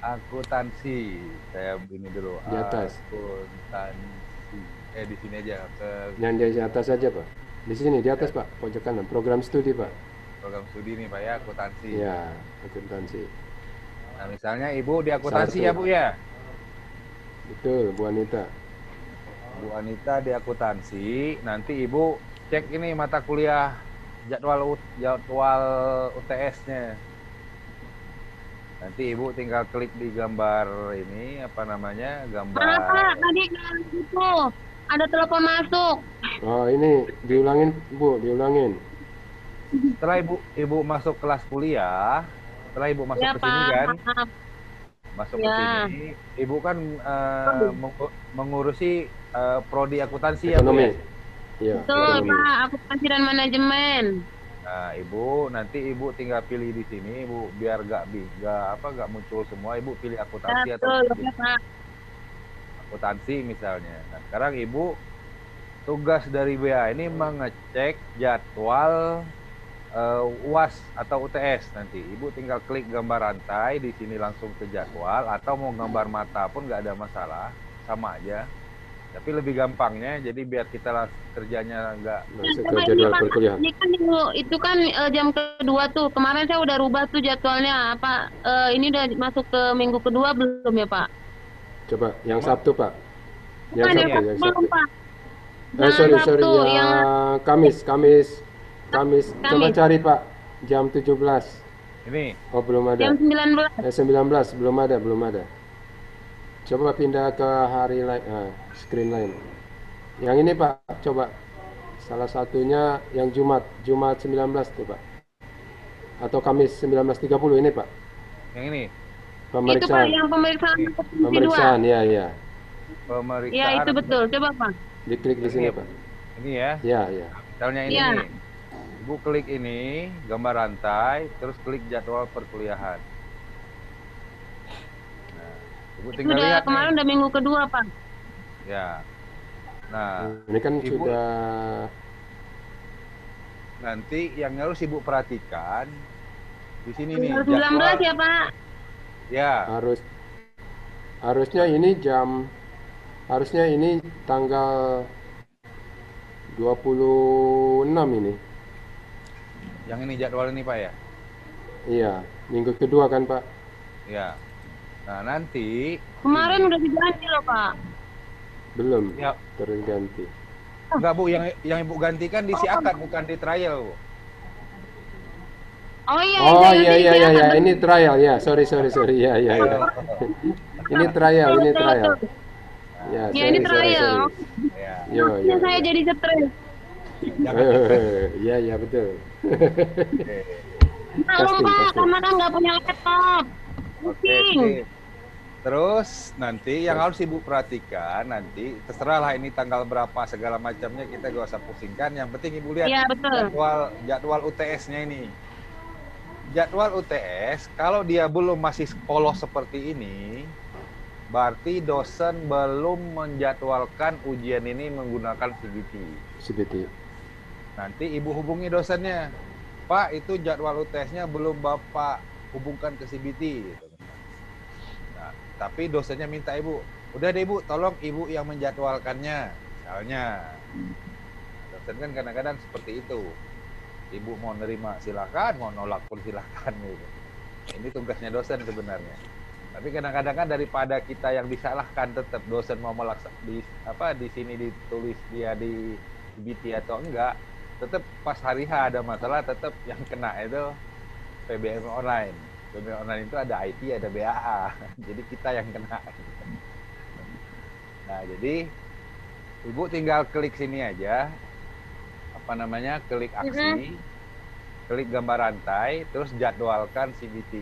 Akuntansi, saya ini dulu. Di atas. Akuntansi. Di sini aja ke Yang di atas aja Pak. Di sini di atas Pak, pojok kanan. Program studi Pak. program studi nih Pak ya, akuntansi. Ya, akuntansi. Nah, misalnya Ibu di akuntansi Satu. ya Bu ya. Betul, Bu Anita. Bu Anita di akuntansi, nanti Ibu cek ini mata kuliah jadwal UTS-nya. Nanti Ibu tinggal klik di gambar ini apa namanya? Gambar. Pak, tadi kan itu ada telepon masuk. Oh, ini diulangin Bu, diulangin. Setelah Ibu masuk kelas kuliah, setelah Ibu masuk Ya ke sini Pak, kan, maaf. masuk Ya. ke sini, Ibu kan mengurusi prodi akuntansi ya Bu Ekonomi. ya? Iya, Betul ekonomi. Pak, akuntansi dan manajemen. Nah, Ibu nanti Ibu tinggal pilih di sini, Ibu biar nggak muncul semua, Ibu pilih akuntansi atau Betul, pilih ya Pak. akuntansi misalnya. Nah, sekarang Ibu tugas dari BA ini mengecek jadwal UAS atau UTS nanti. Ibu tinggal klik gambar rantai di sini langsung ke jadwal atau mau gambar mata pun nggak ada masalah, sama aja. Tapi lebih gampangnya, jadi biar kita kerjanya nggak. Masuk ke Sama ini jadwal Pak, perkuliahan. ini kan itu kan jam kedua tuh. Kemarin saya udah rubah tuh jadwalnya. Apa ini udah masuk ke minggu kedua belum ya Pak? Coba yang Sabtu, Pak. Yang Bukan, Sabtu, yang yang belum Sabtu. Pak. Jangan Sorry, Sabtu, yang yang Kamis. Coba Kamis. cari, Pak. Jam 17. Ini, Oh, belum ada. jam 19. 19, belum ada. Coba pindah ke hari lain, screen lain. Yang ini, Pak, coba. Salah satunya yang Jumat 19 tuh, Pak. Atau Kamis 19.30 ini, Pak. yang ini, Itu Pak Pemeriksaan. yang pemeriksaan kedua. Pemeriksaan, ya. pemeriksaan. Ya itu betul. Coba Pak. Diklik di sini, Pak. Ini ya, Ya. misalnya ini. Iya. Nih. Ibu klik ini, gambar rantai, terus klik jadwal perkuliahan. Nah, Ibu Itu tinggal udah lihat kemarin nih. udah minggu kedua Pak. Ya. Nah, Ini kan Ibu- sudah nanti yang harus Ibu perhatikan di sini nih, Tanggal 19 jadwal. ya Pak. Ya, harusnya ini tanggal 26 ini. yang ini jadwal ini Pak ya. Iya, minggu kedua kan, Pak? Ya. Nah, nanti Kemarin udah diganti loh Pak. Belum ya, terganti. enggak Bu, yang Ibu gantikan di si akad bukan di trial, Bu. Oh iya, Oh saya iya ganti iya di iya atas. ini trial ya. Sorry. Iya. Ini trial. Ya, Ya ini trial. Ya. Yo. Makanya saya jadi stres. Iya betul. Oke. Maklum Pak, Pasti. karena kan nggak punya laptop. Oke, Pusing. sip. Terus nanti yang harus Ibu perhatikan nanti terserahlah ini tanggal berapa segala macamnya kita gak usah pusingkan. Yang penting Ibu lihat Iya betul. jadwal UTS-nya ini. Jadwal UTS kalau dia belum masih polos seperti ini, berarti dosen belum menjadwalkan ujian ini menggunakan CBT. Nanti Ibu hubungi dosennya. Pak, itu jadwal UTS-nya belum Bapak hubungkan ke CBT gitu. Nah, tapi dosennya minta Ibu, udah deh Ibu, tolong Ibu yang menjadwalkannya. Misalnya. Dosen kan kadang-kadang seperti itu. Ibu mau nerima silakan, mau nolak pun silakan gitu. Ini tugasnya dosen sebenarnya. Tapi kadang-kadang kan daripada kita yang disalahkan tetap dosen mau di sini ditulis dia di CBT atau enggak, tetap pas hari H ada masalah tetap yang kena itu PBM online. PBM online itu ada IT, ada BAA. Jadi kita yang kena. Nah, jadi Ibu tinggal klik sini aja. Klik aksi, klik gambar rantai, terus jadwalkan CBT.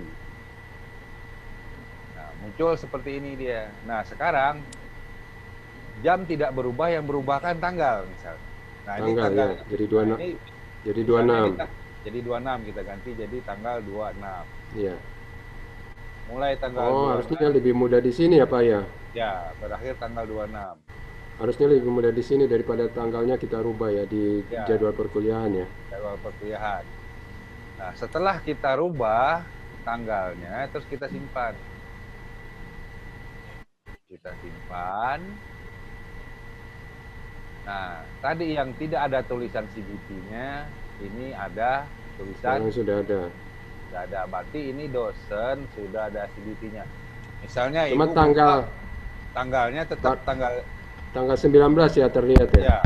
Nah, muncul seperti ini dia. Nah, sekarang jam tidak berubah, yang berubah kan tanggal misalnya. Nah, ini tanggal ya. Jadi 26. ini Jadi misalnya 26. jadi 26 kita ganti jadi tanggal 26. Iya. Mulai tanggal Oh, 26. harusnya lebih mudah di sini ya, Pak ya. Ya, berakhir tanggal 26. Harusnya lebih mudah di sini daripada tanggalnya kita rubah ya di Ya. jadwal perkuliahan ya. Jadwal perkuliahan. Nah, setelah kita rubah tanggalnya, terus kita simpan. Kita simpan. Nah, tadi yang tidak ada tulisan CBT-nya, ini ada tulisan Sekarang sudah ada. sudah ada. Berarti ini dosen sudah ada CBT-nya. Misalnya Cuma Ibu tanggalnya tetap tanggal 19 ya terlihat ya.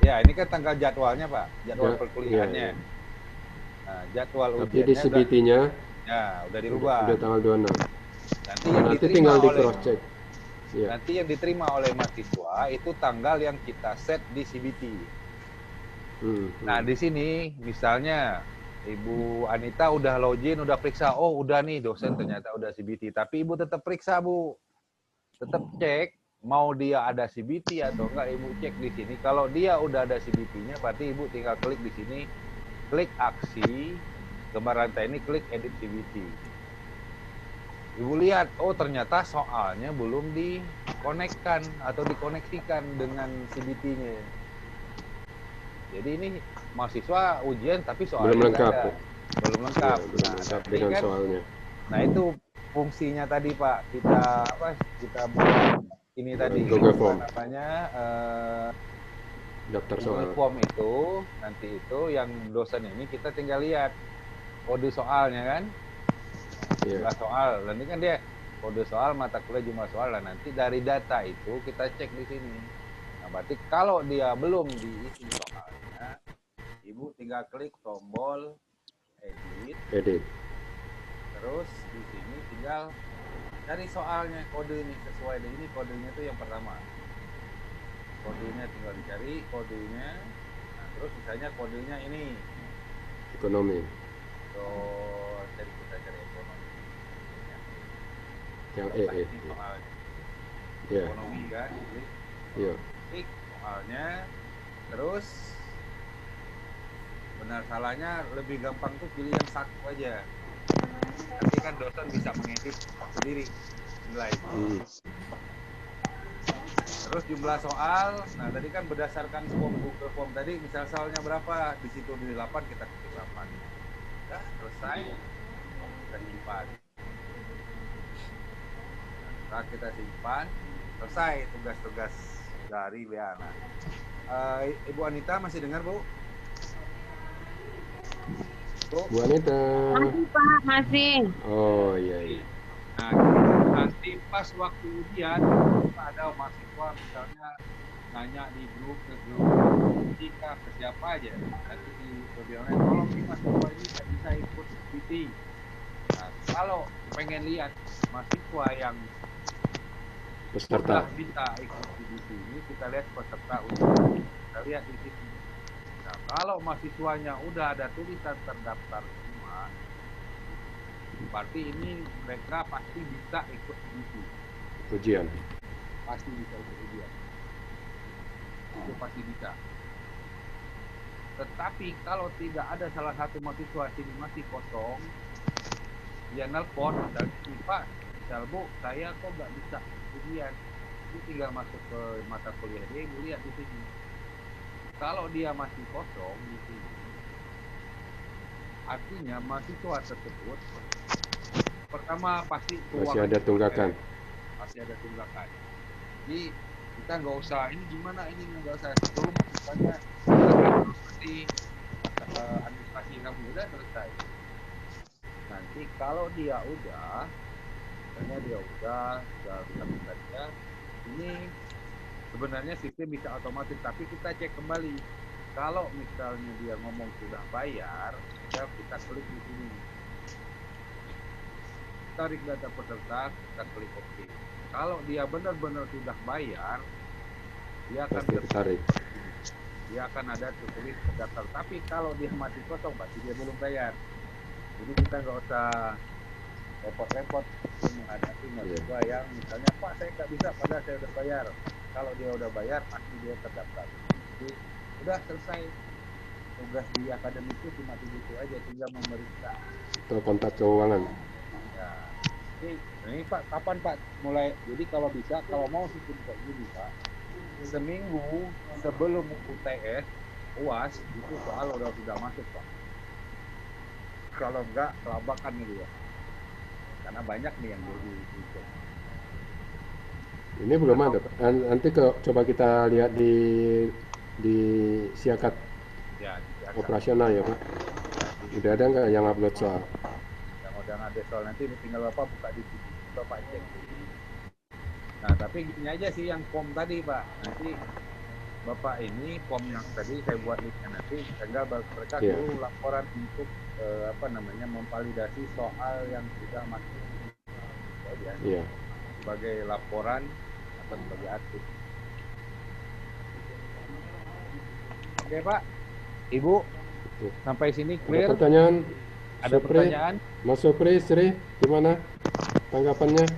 ya ini kan tanggal jadwalnya Pak, jadwal Ya, perkuliahannya. iya. Nah, jadwal Tapi di ujiannya CBT-nya udah dirubah. udah tanggal 26. Nanti yang Nanti diterima tinggal di oleh cross check. Ya. nanti yang diterima oleh mahasiswa itu tanggal yang kita set di CBT. Nah, di sini misalnya Ibu Anita udah login, udah periksa, oh udah nih dosen ternyata udah CBT, tapi Ibu tetap periksa Bu, tetap cek mau dia ada CBT atau enggak. Ibu cek di sini, kalau dia udah ada CBT-nya, berarti Ibu tinggal klik di sini, klik aksi, gambar rantai ini, klik edit CBT. Ibu lihat, oh ternyata soalnya belum dikonekkan atau dikoneksikan dengan CBT-nya. Jadi ini mahasiswa ujian tapi soalnya Belum lengkap. ada. Ya. Belum lengkap. Ya, belum lengkap Nanti dengan kan, soalnya. nah itu fungsinya tadi Pak, kita buat ini tadi Google Form. apa namanya Daftar Google soal. Form itu nanti itu yang dosen ini kita tinggal lihat kode soalnya kan, Iya. jumlah soal. Nanti kan dia kode soal, mata kuliah, jumlah soal, dan nanti dari data itu kita cek di sini. Nah, berarti kalau dia belum diisi soalnya, Ibu tinggal klik tombol edit. Terus di sini tinggal cari soalnya, kodenya sesuai dengan ini, kodenya itu yang pertama. Kodenya tinggal dicari kodenya. Nah, terus misalnya kodenya ini Ekonomi. Jadi kita cari ekonomi. Yang Ini soalnya. Iya. Ekonomi kan, klik. Iya. Klik soalnya. Terus benar salahnya lebih gampang tuh pilih yang satu aja. Nanti kan dosen bisa mengedit sendiri nilai. Terus jumlah soal, nah tadi kan berdasarkan form Google Form tadi, misal soalnya berapa, di situ di 8 kita ketik 8. Udah selesai, kita simpan. Nah, kita simpan, selesai tugas-tugas dari Liana. Ibu Anita masih dengar, Bu? Bu Anita. Masih Pak, masih. Oh iya. Nah, nanti pas waktu ujian ada mahasiswa misalnya nanya di grup ke jika ke siapa aja, nanti di videonya tolong nih mahasiswa ini nggak bisa ikut PT. Nah, kalau pengen lihat mahasiswa yang Peserta. sudah bisa ikut PT ini, kita lihat peserta ujian, kita lihat di sini. Nah, kalau mahasiswanya udah ada tulisan terdaftar semua, berarti ini mereka pasti bisa ikut Ujian. Pasti bisa ikut ujian. Itu pasti bisa. Tetapi kalau tidak ada salah satu mahasiswa sini masih kosong, dia nelpon dan Pak, misal Bu, saya kok nggak bisa ujian. Ini tinggal masuk ke mata kuliah dia, Ibu lihat di sini. Kalau dia masih kosong di sini, artinya mahasiswa tersebut pertama pasti Masih ada tunggakan. Masih ada tunggakan. Jadi kita nggak usah ini gimana, ini nggak usah sebelum misalnya administrasi kamu udah selesai. Nanti kalau dia udah, misalnya dia udah kerja, ini sebenarnya sistem bisa otomatis, tapi kita cek kembali. Kalau misalnya dia ngomong sudah bayar, kita klik di sini. Tarik data peserta, kita klik OK. Kalau dia benar-benar sudah bayar, dia akan ditarik. Dia akan ada tulis terdaftar. Tapi kalau dia masih kosong, berarti dia belum bayar. Jadi kita nggak usah repot-repot menghadapi mahasiswa yang misalnya, Pak saya nggak bisa padahal saya udah bayar. Kalau dia udah bayar, pasti dia terdaftar. Jadi udah selesai. Tugas di akademik itu cuma itu aja, tinggal memeriksa. Atau kontak keuangan. Ya. Ini Pak, kapan Pak mulai? Jadi kalau bisa, kalau mau sistem kayak gini Pak, seminggu sebelum UTS, UAS, itu soal sudah masuk Pak. Kalau enggak, kelabakan nih ya. Karena banyak nih yang jadi itu. Ini belum ada Pak. Nanti coba kita lihat di Siakat Ya, operasional ya Pak. Udah ada nggak yang upload soal? Yang ada soal nanti tinggal Bapak buka di sini, Bapak cek. Nah, tapi gini aja sih yang form tadi Pak. Nanti Bapak ini form yang tadi saya buat linknya, nanti tinggal mereka dulu laporan untuk memvalidasi soal yang sudah masuk. Iya. Sebagai laporan atau sebagai aktif. Oke Pak, Ibu, sampai sini clear. Ada pertanyaan? Ada pertanyaan? Mas Sopri, Sri, gimana tanggapannya?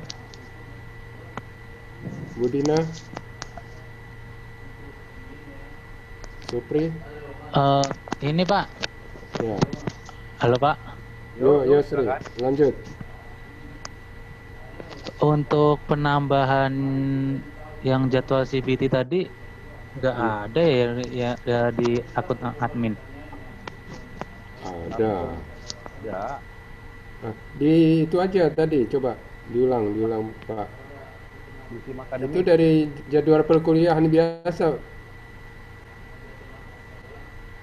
Budina, Supri. Ini Pak. Ya. Halo Pak. Yo Sri, lanjut. Untuk penambahan yang jadwal CBT tadi nggak ada ya di akun admin. Ada. Ya. Nah, di itu aja tadi, coba diulang Pak. di SIM Itu Academy. dari jadwal perkuliahan biasa.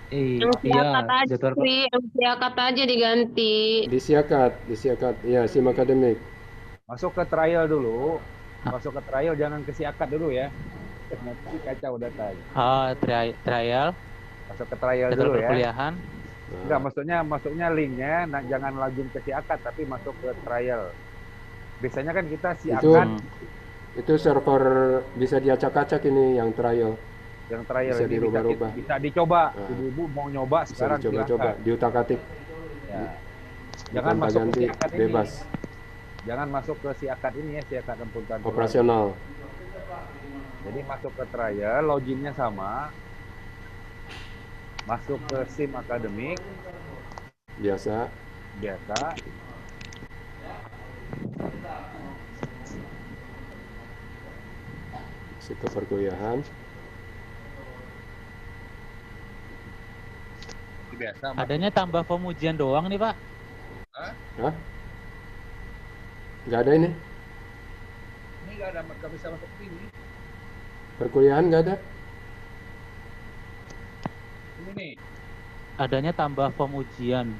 Yang Iya, siakat aja, jadwal Sri. Yang siakat aja diganti. Disiakat. Ya, SIM akademik. Masuk ke trial dulu. Masuk ke trial, jangan ke siakat dulu ya. Nanti kacau datanya. trial, Masuk ke trial jadwal dulu ya. perkuliahan. Enggak, masuknya linknya, jangan login ke siakat, tapi masuk ke trial. Biasanya kan kita siakat Itu server bisa diacak-acak ini yang trial. yang trial Bisa ini dirubah-rubah. bisa dicoba. Nah. Ibu-ibu mau nyoba Bisa sekarang dicoba-coba, silakan. diutak-atik. Ya. Jangan masuk ke Gonta-ganti, siakat ini. bebas. Jangan masuk ke siakat ini ya, siakat Emputan. Operasional. Jadi masuk ke trial, loginnya sama. Masuk ke SIM akademik Biasa. biasa. Situ perkuliahan. Biasa. Adanya tambah form ujian doang nih, Pak. Hah? Nggak ada ini? Ini nggak bisa masuk ke sini. Perkuliahan nggak ada? Ini nih. Adanya tambah form ujian.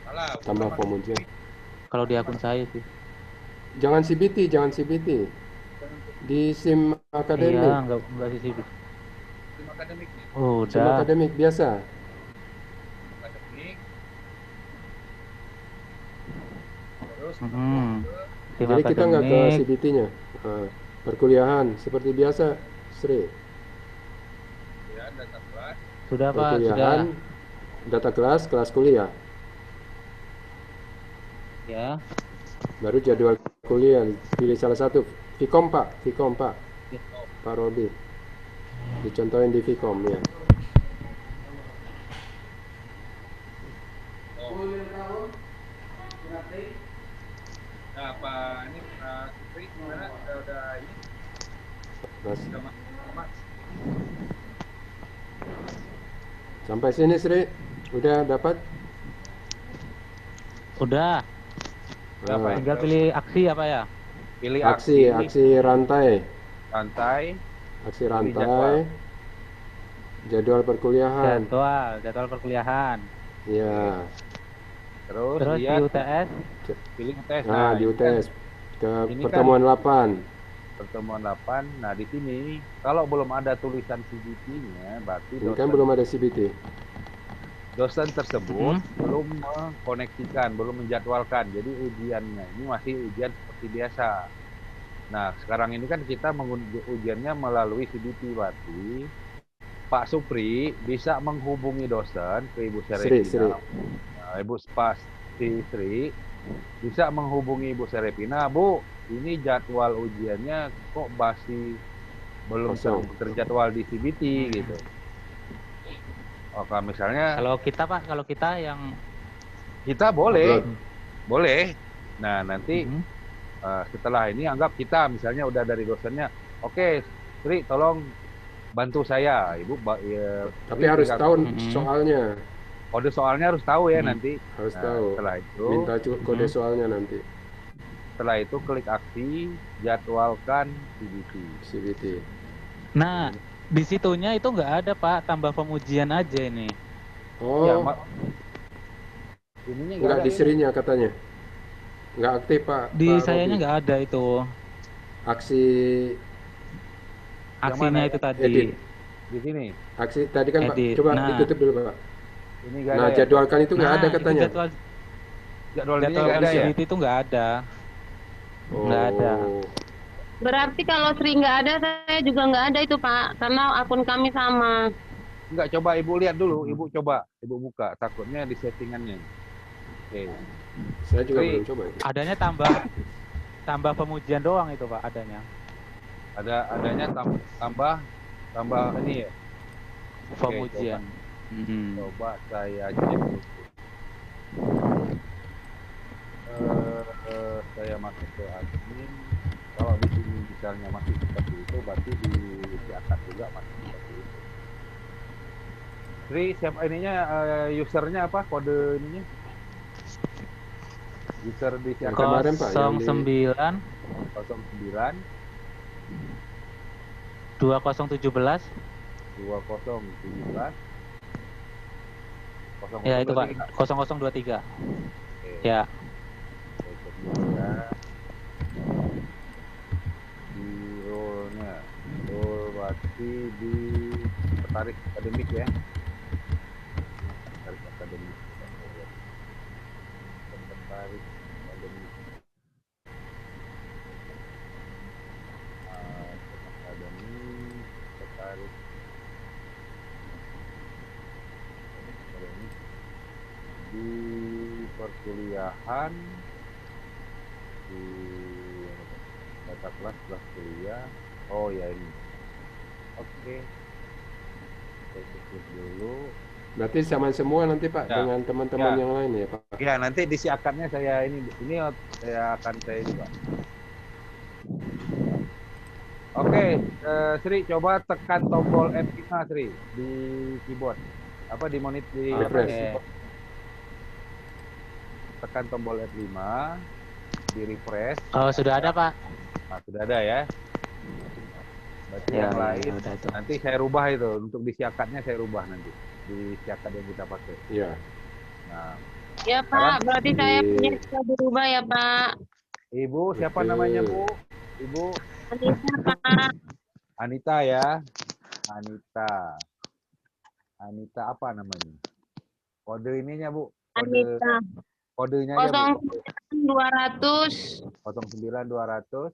Salah. Tambah form ujian. Kalau di akun saya sih. Jangan CBT. Di SIM akademik. Iya, enggak sih. SIM akademik nih. Oh, SIM udah. akademik biasa. Akademik. Terus Tim Jadi kita nggak ke akademik. CBT-nya. Perkuliahan seperti biasa, Sri. ya data kelas. Sudah, Pak, sudah. Perkuliahan, data kelas kuliah. Ya. Baru jadwal kuliah, pilih salah satu. Vkom Pak. Ya. Pak Robi. Dicontohin di Vkom ya. Nah, Pak ini Supri gimana? Udah ini? Mas, Udah Mas. sampai sini Sri, udah dapat? Udah. Udah, Pak. Tinggal pilih aksi apa ya? Pilih Aksi rantai. rantai. Aksi rantai. Jadwal perkuliahan. Jadwal perkuliahan. Ya. Terus Terus di lihat UTS, pilih UTS. Nah, di ini kan UTS ke ini pertemuan 8. pertemuan 8. Nah, di sini kalau belum ada tulisan CBT-nya, berarti Ini kan belum ada CBT. dosen tersebut belum mengkoneksikan, belum menjadwalkan. Jadi ujiannya ini masih ujian seperti biasa. Nah, sekarang ini kan kita ujiannya melalui CBT, berarti Pak Supri bisa menghubungi dosen ke Ibu Serepina. Nah, Ibu Spas Sri bisa menghubungi Ibu Serepina, Bu, ini jadwal ujiannya kok masih belum terjadwal di CBT gitu. Oke, misalnya kalau kita yang kita boleh. Nah, nanti setelah ini anggap kita misalnya udah dari dosennya, oke, Sri tolong bantu saya, Ibu. Tapi harus tahu soalnya. Kode soalnya harus tahu ya nanti. Harus tahu. Setelah itu minta kode soalnya nanti. Setelah itu klik aksi, jadwalkan CBT. Nah, di situnya itu nggak ada, Pak, tambah form ujian aja ini. Oh. Ya, ininya nggak di Srinya katanya. Nggak aktif, Pak. Di Pak sayanya Robi. nggak ada itu. Aksinya itu tadi. Edit. Di sini. Aksi tadi kan Edit. Pak. Coba Nah. ditutup dulu, Pak. Ini nggak Nah, ada. jadwalkan itu nggak ada itu katanya. Jadwal ini jadwal nggak ada ya? CBT itu nggak ada. Nggak ada. Berarti kalau Sri nggak ada, saya juga nggak ada itu, Pak. Karena akun kami sama. Enggak, coba Ibu lihat dulu. Ibu coba. Ibu buka. Takutnya di settingannya. Oke. Saya juga belum coba itu. Adanya tambah pemujian doang itu, Pak, adanya. Adanya tambah ini ya. Pemujian. Coba saya cek dulu. Saya masuk ke admin. Kalau di sini misalnya masih seperti itu, berarti di akad juga masih seperti itu. Sri, siapa ininya usernya apa? Kode ininya? User di Yang kemarin, Pak, yang di 09 09 2017. 2017. Ya itu Pak, 0023. Oke. Ya. Saya cek dulu ya. Di role-nya. Role berarti di tertarik akademik ya. Tertarik akademik. Tertarik akademik. Akademik. Tertarik akademik. Di perkuliahan, di data kelas kuliah. Oh ya ini. Oke. Saya tutup dulu. Berarti sama semua nanti Pak Ya. dengan teman-teman Ya. yang lain ya Pak. Ya nanti di siakannya saya ini saya akan saya juga. Oke, Sri coba tekan tombol F5 Sri di keyboard. Apa di monitor di Refresh. keyboard. Tekan tombol F5 di refresh. Oh, sudah ada Pak. Nah, sudah ada ya. Berarti Ya, yang ya, lain udah itu. nanti saya rubah itu untuk di siakannya saya rubah nanti di siakan yang kita pakai. Iya. Nah, Ya Pak, berarti saya punya bisa berubah ya Pak. Ibu siapa Oke. namanya Bu? Ibu Anissa Pak. Anita ya. Anita apa namanya? Kode ininya Bu. Anissa. Kodenya aja Bu. 09200. 09200.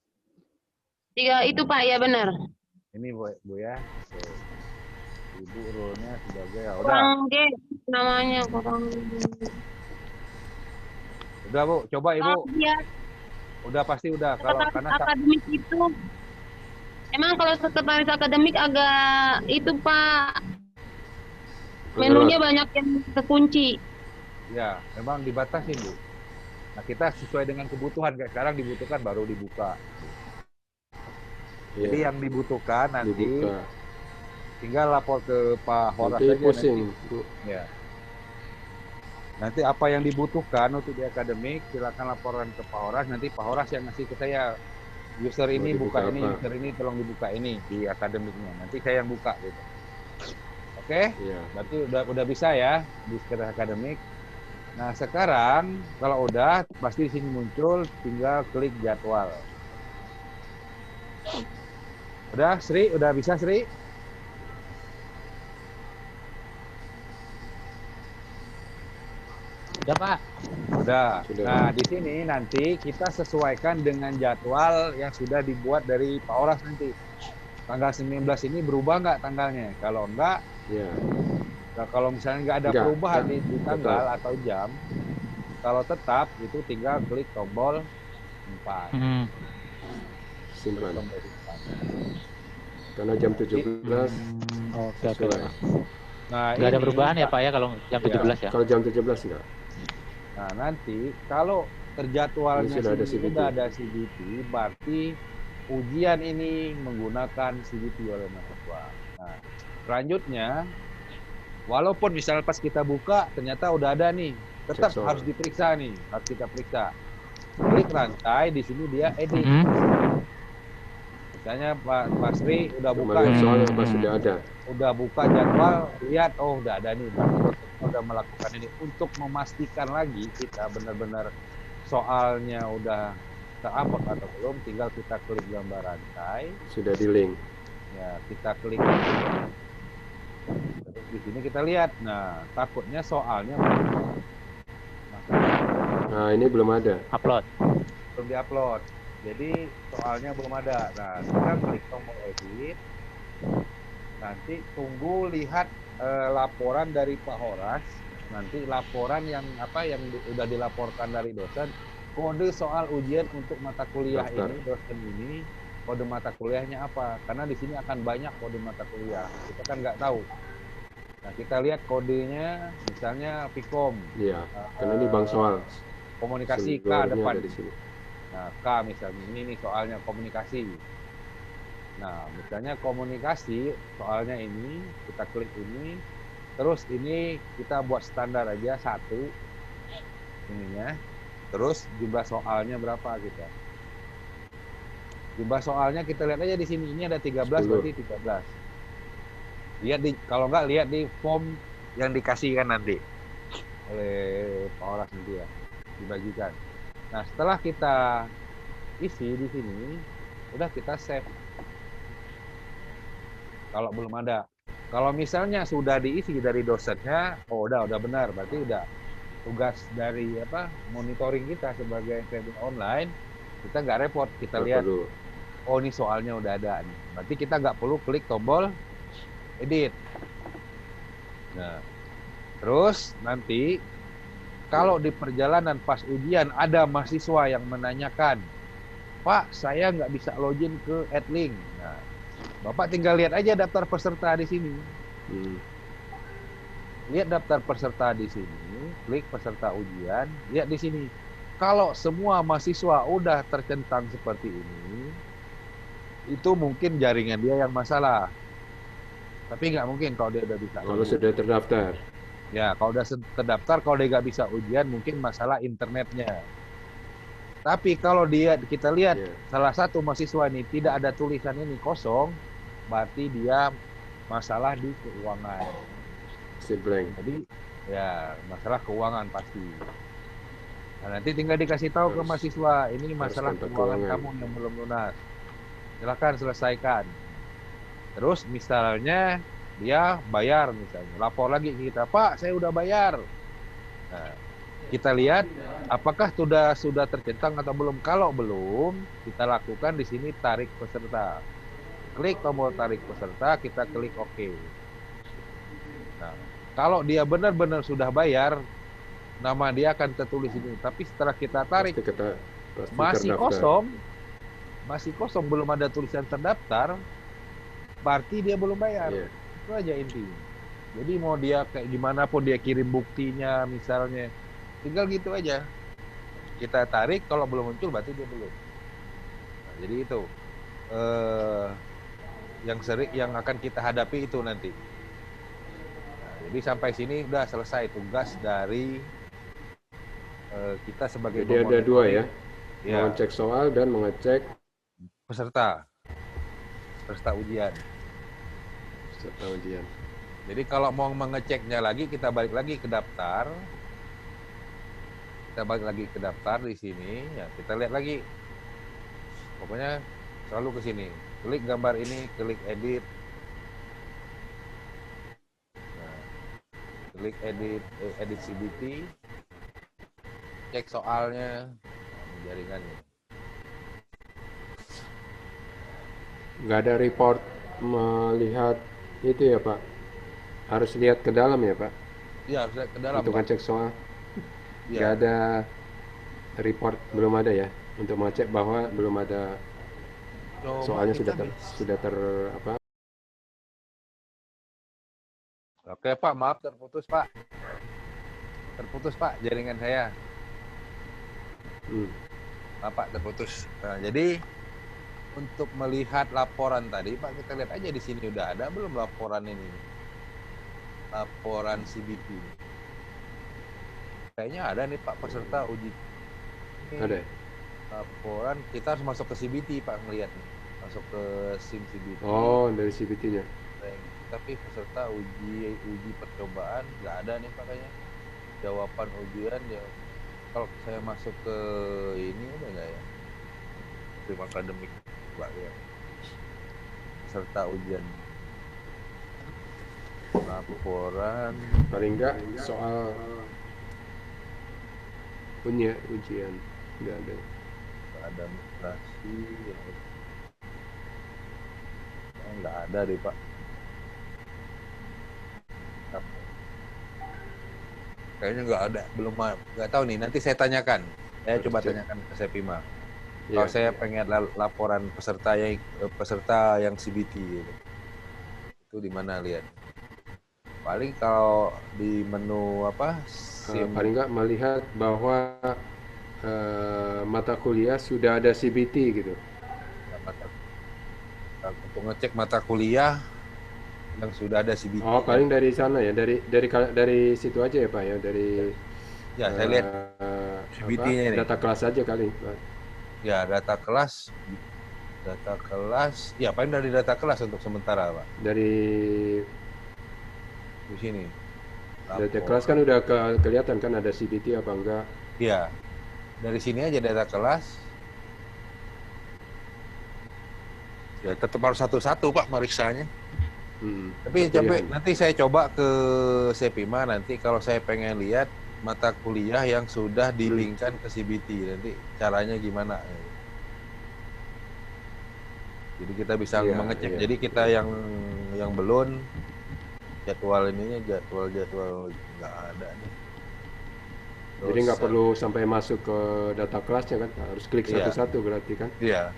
3 itu Pak, ya benar. Ini Bu ya. Oke. Ibu role-nya sebagai ya udah. Kurang G namanya, kurang. Udah Bu, coba Ibu. Iya, Udah pasti udah kalau sekretaris karena akademik itu. Emang kalau sekretaris akademik agak itu Pak, menunya banyak yang kekunci. ya memang dibatasi Bu. Nah kita sesuai dengan kebutuhan kayak sekarang dibutuhkan baru dibuka. Iya. Jadi yang dibutuhkan nanti Dibuka. tinggal lapor ke Pak Horas Nanti aja pusing. nanti. Ya. Nanti apa yang dibutuhkan untuk di akademik silakan laporan ke Pak Horas. Nanti Pak Horas yang ngasih ke saya. User ini dibuka buka ini, apa? user ini tolong dibuka ini di akademiknya. Nanti saya yang buka gitu. Oke? Iya. Berarti udah bisa ya di sekitar akademik. Nah sekarang kalau udah pasti di sini muncul, tinggal klik jadwal. Udah Sri, udah bisa Sri? Udah Pak. Udah. Sudah. Nah di sini nanti kita sesuaikan dengan jadwal yang sudah dibuat dari Pak Horas nanti. Tanggal 19 ini berubah nggak tanggalnya? Kalau enggak, Iya. nah, kalau misalnya nggak ada Enggak, perubahan tetap. di tanggal atau jam, kalau tetap itu tinggal klik tombol 4. Simpan. Tombol 4. Karena jam 17 Oke, oke. sesuai. Nah, Nggak ada ini, perubahan ya Pak ya kalau jam 17 ya? Kalau jam 17 enggak. Nah, nanti kalau terjadwalnya Ini sudah ada sini CBT. sudah ada CBT, berarti ujian ini menggunakan CBT oleh mahasiswa. Nah, selanjutnya, walaupun misalnya pas kita buka ternyata udah ada nih, tetap Cek soal. harus diperiksa nih, harus kita periksa. Klik rantai, di sini dia edit. Misalnya Pak Sri udah buka, Melihat soalnya apa sudah ada. udah buka jadwal, lihat oh udah ada nih, berarti kita udah melakukan ini. Untuk memastikan lagi kita benar-benar soalnya udah terupload atau belum, tinggal kita klik gambar rantai, Sudah di link. ya kita klik. Terus di sini kita lihat, nah takutnya soalnya Nah, ini belum ada. Upload. belum diupload, jadi soalnya belum ada. Nah kita klik tombol edit, nanti tunggu lihat laporan dari Pak Horas, nanti laporan yang apa yang udah dilaporkan dari dosen, kode soal ujian untuk mata kuliah Daftar. ini, dosen ini kode mata kuliahnya apa, karena di sini akan banyak kode mata kuliah, kita kan nggak tahu. Nah kita lihat kodenya, misalnya Vkom, Iya. Karena ini bang soal. komunikasi K Sumbernya depan. ada di sini. Nah, K misalnya ini soalnya komunikasi. Nah, misalnya komunikasi soalnya ini, kita klik ini, terus ini kita buat standar aja 1 ininya. Terus jumlah soalnya berapa kita. Jumlah soalnya kita lihat aja di sini. Ini ada 13 10. berarti 13. Lihat di, kalau nggak lihat di form yang dikasihkan nanti oleh Pak Oras nanti ya, dibagikan. Nah, setelah kita isi di sini, udah kita save. Kalau belum ada. Kalau misalnya sudah diisi dari dosennya, oh udah benar, berarti udah tugas dari apa monitoring kita sebagai webinar online, kita nggak repot, kita lihat, oh ini soalnya udah ada nih. Berarti kita nggak perlu klik tombol edit. Nah, terus nanti kalau di perjalanan pas ujian ada mahasiswa yang menanyakan, Pak, saya nggak bisa login ke Adlink. Nah, Bapak tinggal lihat aja daftar peserta di sini. Lihat daftar peserta di sini, klik peserta ujian, lihat di sini. Kalau semua mahasiswa udah tercentang seperti ini, itu mungkin jaringan dia yang masalah. Tapi nggak mungkin kalau dia udah bisa. Kalau sudah terdaftar. Ya, kalau udah terdaftar, kalau dia nggak bisa ujian, mungkin masalah internetnya. Tapi kalau kita lihat salah satu mahasiswa ini tidak ada tulisan ini kosong, berarti dia masalah di keuangan. Blank. Jadi ya masalah keuangan pasti. Nah, nanti tinggal dikasih tahu ke mahasiswa, ini masalah keuangan kamu yang belum lunas. Silakan selesaikan. Terus misalnya dia bayar misalnya, lapor lagi ke kita, Pak, saya udah bayar. Nah, kita lihat apakah sudah tercentang atau belum. Kalau belum, kita lakukan di sini tarik peserta. Klik tombol tarik peserta, kita klik OK. Nah, kalau dia benar-benar sudah bayar, nama dia akan tertulis ini. Tapi setelah kita tarik, pasti masih kosong, belum ada tulisan terdaftar, berarti dia belum bayar. Itu aja intinya. Jadi mau dia kayak gimana pun dia kirim buktinya misalnya, tinggal gitu aja. Kita tarik, kalau belum muncul berarti dia belum. Nah, jadi itu yang akan kita hadapi itu nanti. Nah, jadi sampai sini udah selesai tugas dari kita sebagai. Jadi ada dua ya, mengecek soal dan mengecek peserta ujian. Jadi kalau mau mengeceknya lagi, kita balik lagi ke daftar. Kita balik lagi ke daftar di sini, ya kita lihat lagi. Pokoknya selalu ke sini. Klik gambar ini, klik edit. Nah, klik edit CBT. Cek soalnya, jaringannya. Nggak ada report melihat itu ya Pak? Harus lihat ke dalam ya Pak? Iya, harus lihat ke dalam. Untuk ngecek soal. Ya. Nggak ada report, belum ada ya? Untuk mengecek bahwa belum ada soalnya sudah apa? Oke Pak, maaf terputus Pak. Terputus Pak, jaringan saya. Pak terputus. Nah, jadi untuk melihat laporan tadi Pak, kita lihat aja di sini udah ada belum laporan ini? Laporan CBT. Kayaknya ada nih Pak peserta uji. Ini ada. Laporan kita harus masuk ke CBT Pak, ngelihat nih. Masuk ke SIM CBT. Oh, dari CBT-nya. Tapi peserta uji percobaan nggak ada nih Pak kayaknya. Jawaban ujian ya. Kalau saya masuk ke ini ada nggak ya? Tim akademik Pak ya. Peserta ujian. Laporan. Paling nggak soal punya ujian nggak ada. Administrasi. Nggak ada deh Pak. Kayaknya nggak ada, belum, nggak tahu nih. Nanti saya tanyakan. Saya coba tanyakan ke Sepima. Kalau saya pengen laporan peserta yang CBT gitu. Itu di mana lihat? Paling kalau di menu apa? Paling nggak melihat bahwa mata kuliah sudah ada CBT gitu. Untuk ngecek mata kuliah yang sudah ada CBT. Oh, paling dari sana ya, dari situ aja ya Pak ya, dari. Ya, saya lihat CBT-nya ini. Data kelas aja kali Pak. Ya, data kelas Data kelas, ya paling dari data kelas untuk sementara Pak. Dari Di sini. data kelas kan udah kelihatan kan ada CBT apa enggak. Iya. Dari sini aja data kelas. Ya tetap harus satu-satu Pak meriksanya. Tapi nanti saya coba ke Sepima nanti kalau saya pengen lihat mata kuliah yang sudah dilingkan ke CBT nanti caranya gimana. Jadi kita bisa mengecek. Jadi kita yang belum jadwal ininya jadwal nggak ada nih. Terus, jadi nggak perlu sampai masuk ke data kelasnya kan, harus klik satu-satu berarti kan? Iya.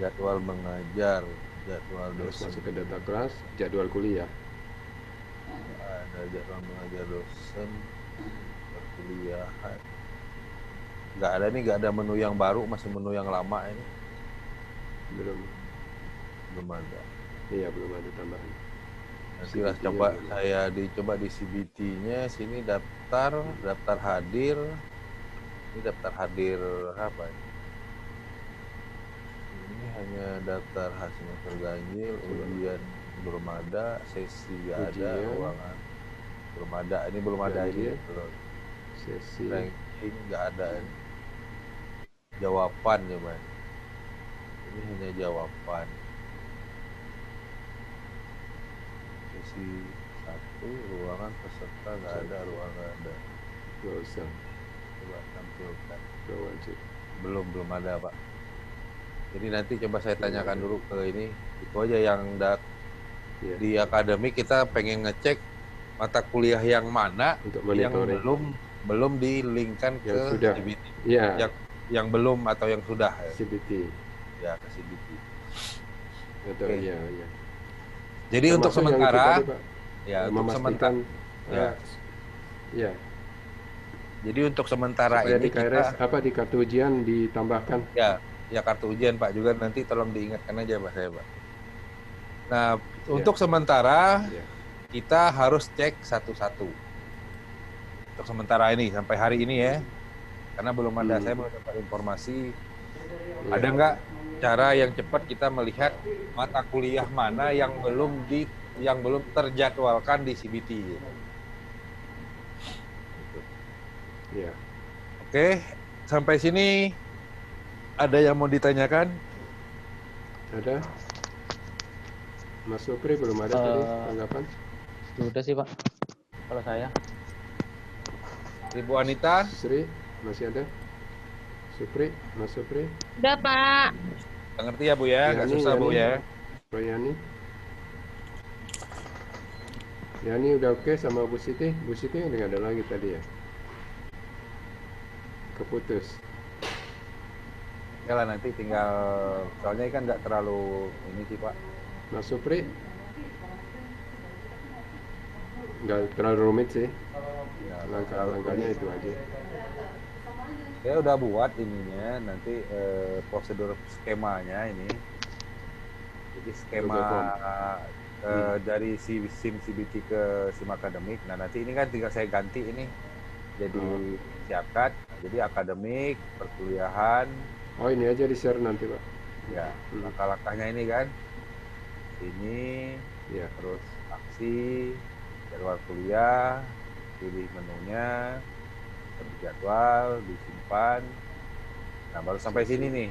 Jadwal mengajar, jadwal Harus dosen. masuk ke data kelas, jadwal kuliah. Ada jadwal mengajar dosen, perkuliahan. Nggak ada nih, nggak ada menu yang baru, masih menu yang lama ini. Belum ada. Iya, belum ada tambahan. Nanti lah coba saya dicoba di CBT-nya sini daftar hadir. Ini daftar hadir apa ini? Ini hanya daftar hasil terganjil, ujian belum ada, sesi nggak ada, ruangan belum ada. Ini belum ada ini belum. Sesi Ranking nggak ada. Jawaban coba. Ini hanya jawaban. Sesi 1, ruangan peserta nggak ada, ruangan ada. nggak usah. Coba tampilkan. Nggak wajib. Belum ada Pak. Jadi nanti coba saya tanyakan dulu ke ini. Itu aja yang di akademik kita pengen ngecek mata kuliah yang mana untuk yang monitoring. belum dilingkan Yang ke sudah. CBT. Iya. Yang belum atau yang sudah CBT. ya ke CBT. Atau Oke. iya. Jadi untuk Termasuk yang sementara itu tadi, Pak, ya untuk memastikan sementara ya. Jadi untuk sementara Supaya ini di KRS kita di kartu ujian ditambahkan. ya kartu ujian Pak juga nanti tolong diingatkan aja Pak saya Pak. Nah, untuk sementara kita harus cek satu-satu. Untuk sementara ini sampai hari ini ya. Karena belum ada saya belum dapat informasi. Ada nggak cara yang cepat kita melihat mata kuliah mana yang belum terjadwalkan di CBT. Ya. Oke, sampai sini ada yang mau ditanyakan? Ada? Mas Supri belum ada tadi tanggapan? Sudah sih Pak, kalau saya. Ibu Anita? Sri, masih ada? Supri, Mas Supri? Udah Pak. Nggak ngerti ya Bu ya, nggak susah Bu ya. Yani? Yani udah oke sama Bu Siti? Bu Siti nggak ada lagi tadi ya? Keputus. Ya lah nanti tinggal, soalnya kan nggak terlalu ini sih Pak. Mas Supri? Nggak terlalu rumit sih. Langkah-langkahnya itu aja. Saya udah buat ininya, nanti prosedur skemanya ini. Jadi skema dari SIM CBT ke SIM akademik. Nah nanti ini kan tinggal saya ganti ini. Jadi siapkan, jadi akademik, perkuliahan. Oh ini aja di share nanti Pak. Ya, langkah-langkahnya ini kan. Ini, ya. Terus aksi, jadwal kuliah, pilih menunya, terjadwal, disimpan. Nah baru sampai sini nih,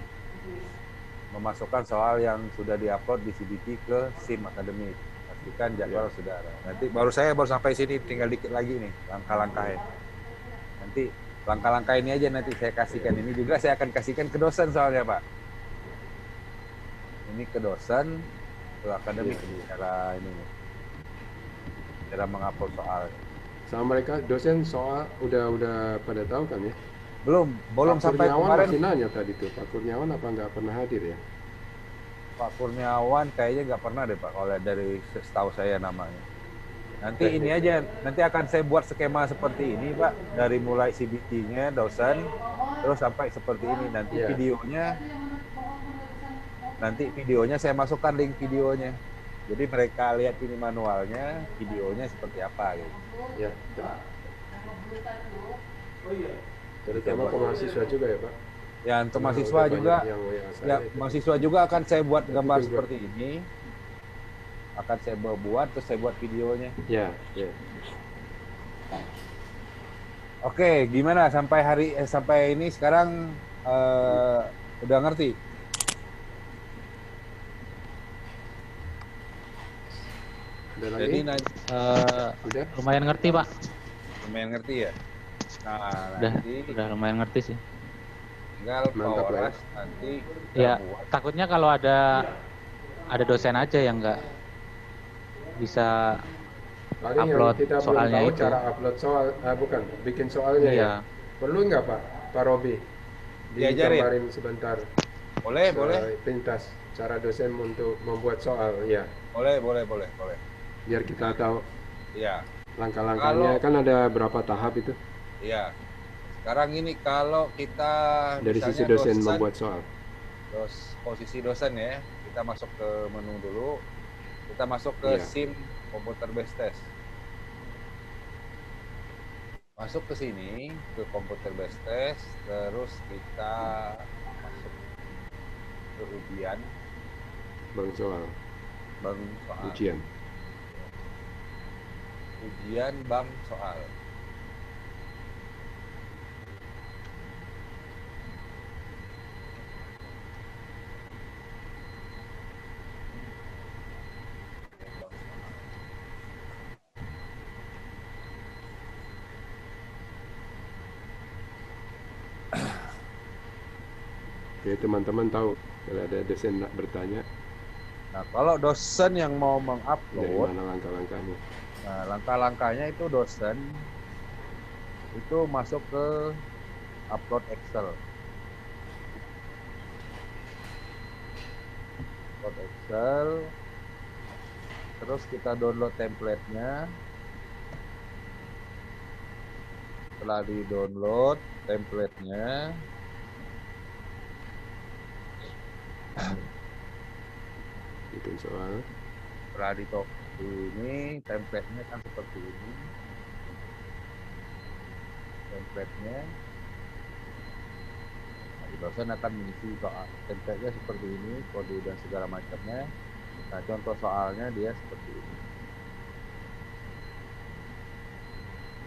memasukkan soal yang sudah diupload di CBT ke SIM akademik. Pastikan jadwal sudah ada. Nanti saya baru sampai sini, tinggal dikit lagi nih langkah-langkahnya. Nanti langkah-langkah ini aja nanti saya kasihkan. Ini juga saya akan kasihkan ke dosen soalnya Pak. Ini ke dosen, ke akademik cara ini nih. Cara mengupload soal. Sama mereka dosen soal udah pada tahu kan ya? Belum sampai kemarin. Masih nanya tadi tuh Pak Kurniawan apa nggak pernah hadir ya? Pak Kurniawan kayaknya nggak pernah deh Pak, oleh dari setahu saya namanya. Nanti ini aja, nanti akan saya buat skema seperti ini Pak, dari mulai CBT-nya dosen, terus sampai seperti ini. Nanti videonya saya masukkan link videonya. Jadi mereka lihat ini manualnya, videonya seperti apa gitu. Ya. Terutama ke mahasiswa juga ya Pak? Ya, untuk Karena mahasiswa udah juga, banyak yang WA saya ya itu. mahasiswa juga akan saya buat Tapi gambar juga- seperti ini. Akan saya buat, terus saya buat videonya. Ya, ya. Oke, gimana sampai ini sekarang udah ngerti? Ada lagi? Jadi Udah? Lumayan ngerti Pak. lumayan ngerti ya. Nah, Udah, nanti udah lumayan ngerti sih. tinggal Mantap lah ya. Poweras nanti kita Ya, buat. takutnya kalau ada dosen aja yang nggak bisa Paling yang upload kita belum soalnya tahu itu. cara upload soal, bukan, bikin soalnya ya. Iya. Perlu nggak Pak Robi? Diajarin? Digambarin sebentar. Boleh, boleh. Pintas cara dosen untuk membuat soal, ya. Boleh. Biar kita tahu Iya. langkah-langkahnya. Kan ada berapa tahap itu Iya. Sekarang ini kalau kita dari sisi misalnya dosen membuat soal. posisi dosen ya, kita masuk ke menu dulu. Kita masuk ke Iya. SIM computer based test. Masuk ke sini ke computer based test, terus kita masuk ke ujian, Bang soal, baru soal. Ujian bang soal. Oke, teman-teman tahu kalau ada dosen nak bertanya Nah, kalau dosen yang mau dari mengupload, mana langkah-langkahnya. nah langkah-langkahnya itu dosen itu masuk ke upload Excel. Upload Excel, terus kita download template-nya. Setelah di-download template-nya, Bikin soal. setelah ini template-nya kan seperti ini. Template-nya, nah, dosen akan mengisi soal. Template-nya seperti ini, kode dan segala macamnya. Nah, contoh soalnya dia seperti ini.